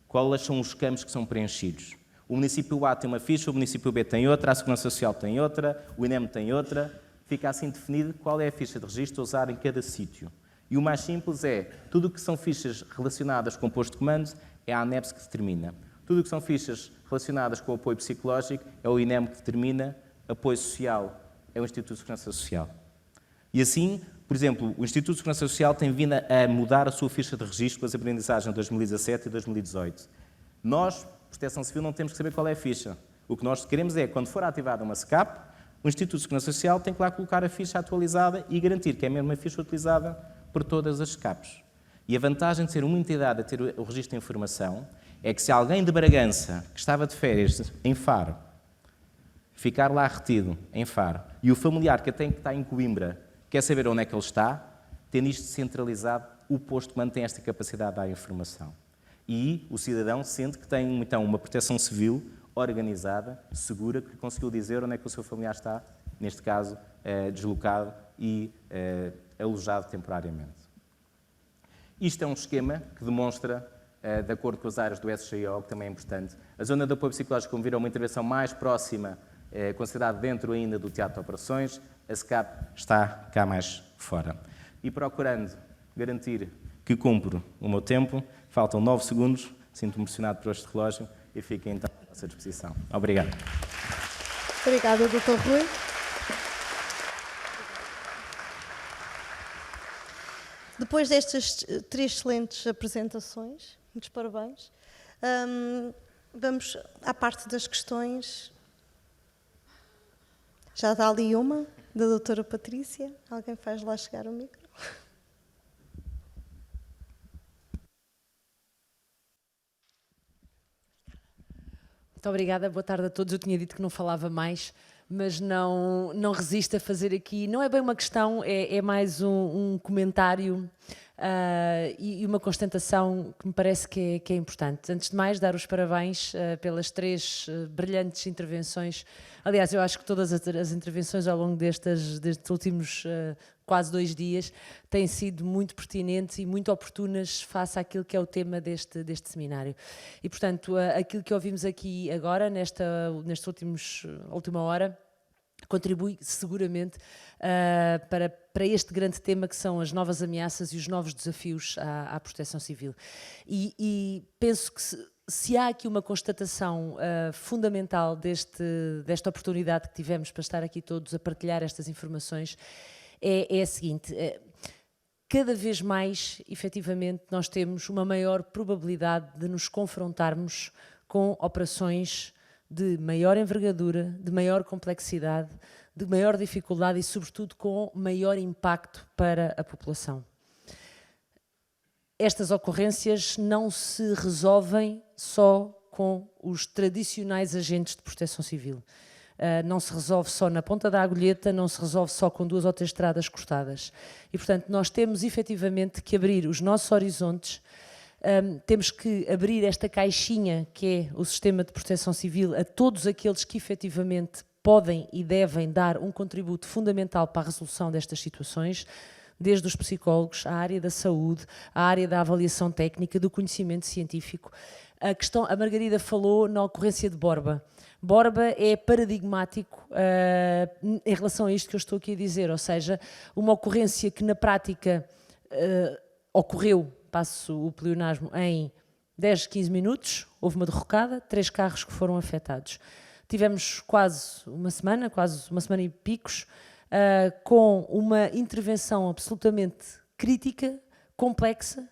Quais são os campos que são preenchidos? O município A tem uma ficha, o município B tem outra, a Segurança Social tem outra, o INEM tem outra. Fica assim definido qual é a ficha de registro a usar em cada sítio. E o mais simples é, tudo o que são fichas relacionadas com o posto de comando é a ANEPS que determina. Tudo o que são fichas relacionadas com o apoio psicológico é o INEM que determina, apoio social é o Instituto de Segurança Social. E assim, por exemplo, o Instituto de Segurança Social tem vindo a mudar a sua ficha de registro com as aprendizagens de 2017 e 2018. Nós, Proteção Civil, não temos que saber qual é a ficha. O que nós queremos é, quando for ativada uma SCAP, o Instituto de Segurança Social tem que lá colocar a ficha atualizada e garantir que é mesmo a ficha utilizada por todas as SCAPs. E a vantagem de ser uma entidade a ter o registro de informação é que se alguém de Bragança, que estava de férias em Faro, ficar lá retido em Faro, e o familiar que até que está em Coimbra quer saber onde é que ele está, tendo isto centralizado, o posto mantém esta capacidade de dar informação. E o cidadão sente que tem, então, uma proteção civil organizada, segura, que conseguiu dizer onde é que o seu familiar está, neste caso, deslocado e alojado temporariamente. Isto é um esquema que demonstra, de acordo com as áreas do SGO, que também é importante, a zona de apoio psicológico, como viram, uma intervenção mais próxima, considerada dentro ainda do teatro de operações, a SCAP está cá mais fora. E procurando garantir que cumpro o meu tempo, faltam 9 segundos, sinto-me emocionado por este relógio e fico então à vossa disposição. Obrigado. Obrigada, Dr. Rui. Depois destas 3 excelentes apresentações, muitos parabéns, vamos à parte das questões. Já dá ali uma, da doutora Patrícia. Alguém faz lá chegar o micro? Muito obrigada, boa tarde a todos. Eu tinha dito que não falava mais, mas não resisto a fazer aqui. Não é bem uma questão, é mais um comentário e uma constatação que me parece que é importante. Antes de mais, dar os parabéns pelas 3 brilhantes intervenções. Aliás, eu acho que todas as intervenções ao longo destes últimos quase 2 dias têm sido muito pertinentes e muito oportunas face àquilo que é o tema deste seminário. E, portanto, aquilo que ouvimos aqui agora, nesta última hora, contribui seguramente para este grande tema que são as novas ameaças e os novos desafios à proteção civil. E penso que se há aqui uma constatação fundamental desta oportunidade que tivemos para estar aqui todos a partilhar estas informações, é a seguinte: cada vez mais, efetivamente, nós temos uma maior probabilidade de nos confrontarmos com operações de maior envergadura, de maior complexidade, de maior dificuldade e, sobretudo, com maior impacto para a população. Estas ocorrências não se resolvem só com os tradicionais agentes de proteção civil. Não se resolve só na ponta da agulheta, não se resolve só com 2 ou 3 estradas cortadas. E, portanto, nós temos efetivamente que abrir os nossos horizontes. Temos que abrir esta caixinha que é o sistema de proteção civil a todos aqueles que efetivamente podem e devem dar um contributo fundamental para a resolução destas situações, desde os psicólogos, à área da saúde, à área da avaliação técnica, do conhecimento científico. A Margarida falou na ocorrência de Borba. Borba é paradigmático em relação a isto que eu estou aqui a dizer, ou seja, uma ocorrência que na prática ocorreu, passo o pleonasmo, em 10, 15 minutos, houve uma derrocada, 3 carros que foram afetados. Tivemos quase uma semana e picos, com uma intervenção absolutamente crítica, complexa,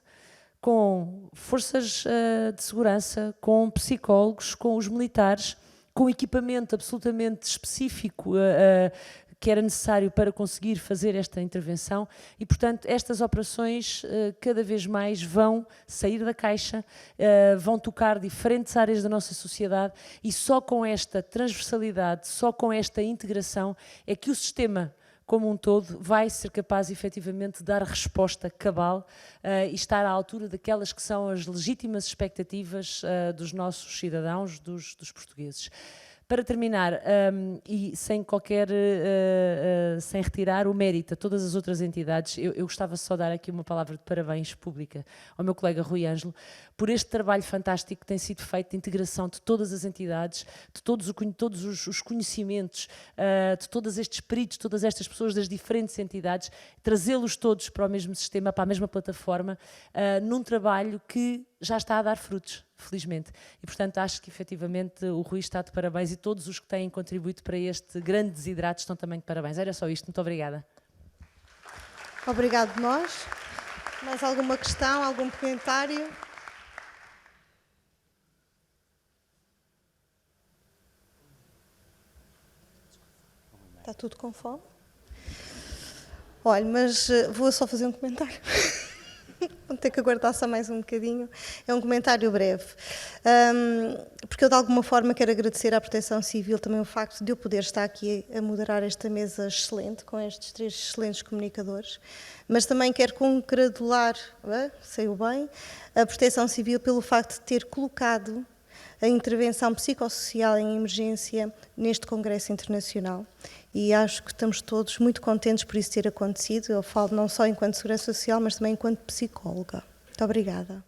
com forças de segurança, com psicólogos, com os militares, com equipamento absolutamente específico que era necessário para conseguir fazer esta intervenção e, portanto, estas operações cada vez mais vão sair da caixa, vão tocar diferentes áreas da nossa sociedade e só com esta transversalidade, só com esta integração é que o sistema como um todo vai ser capaz efetivamente de dar resposta cabal e estar à altura daquelas que são as legítimas expectativas dos nossos cidadãos, dos portugueses. Para terminar, e sem retirar o mérito a todas as outras entidades, eu gostava só de dar aqui uma palavra de parabéns pública ao meu colega Rui Ângelo, por este trabalho fantástico que tem sido feito de integração de todas as entidades, de todos os conhecimentos, de todos estes peritos, todas estas pessoas das diferentes entidades, trazê-los todos para o mesmo sistema, para a mesma plataforma, num trabalho que já está a dar frutos, felizmente. E, portanto, acho que, efetivamente, o Rui está de parabéns e todos os que têm contribuído para este grande desidrato estão também de parabéns. Era só isto. Muito obrigada. Obrigado, nós. Mais alguma questão, algum comentário? Está tudo com fome? Olha, mas vou só fazer um comentário. Vou ter que aguardar só mais um bocadinho. É um comentário breve. Porque eu, de alguma forma, quero agradecer à Proteção Civil também o facto de eu poder estar aqui a moderar esta mesa excelente, com estes 3 excelentes comunicadores. Mas também quero congratular, saiu bem, a Proteção Civil pelo facto de ter colocado a intervenção psicossocial em emergência neste Congresso Internacional. E acho que estamos todos muito contentes por isso ter acontecido. Eu falo não só enquanto Segurança Social, mas também enquanto psicóloga. Muito obrigada.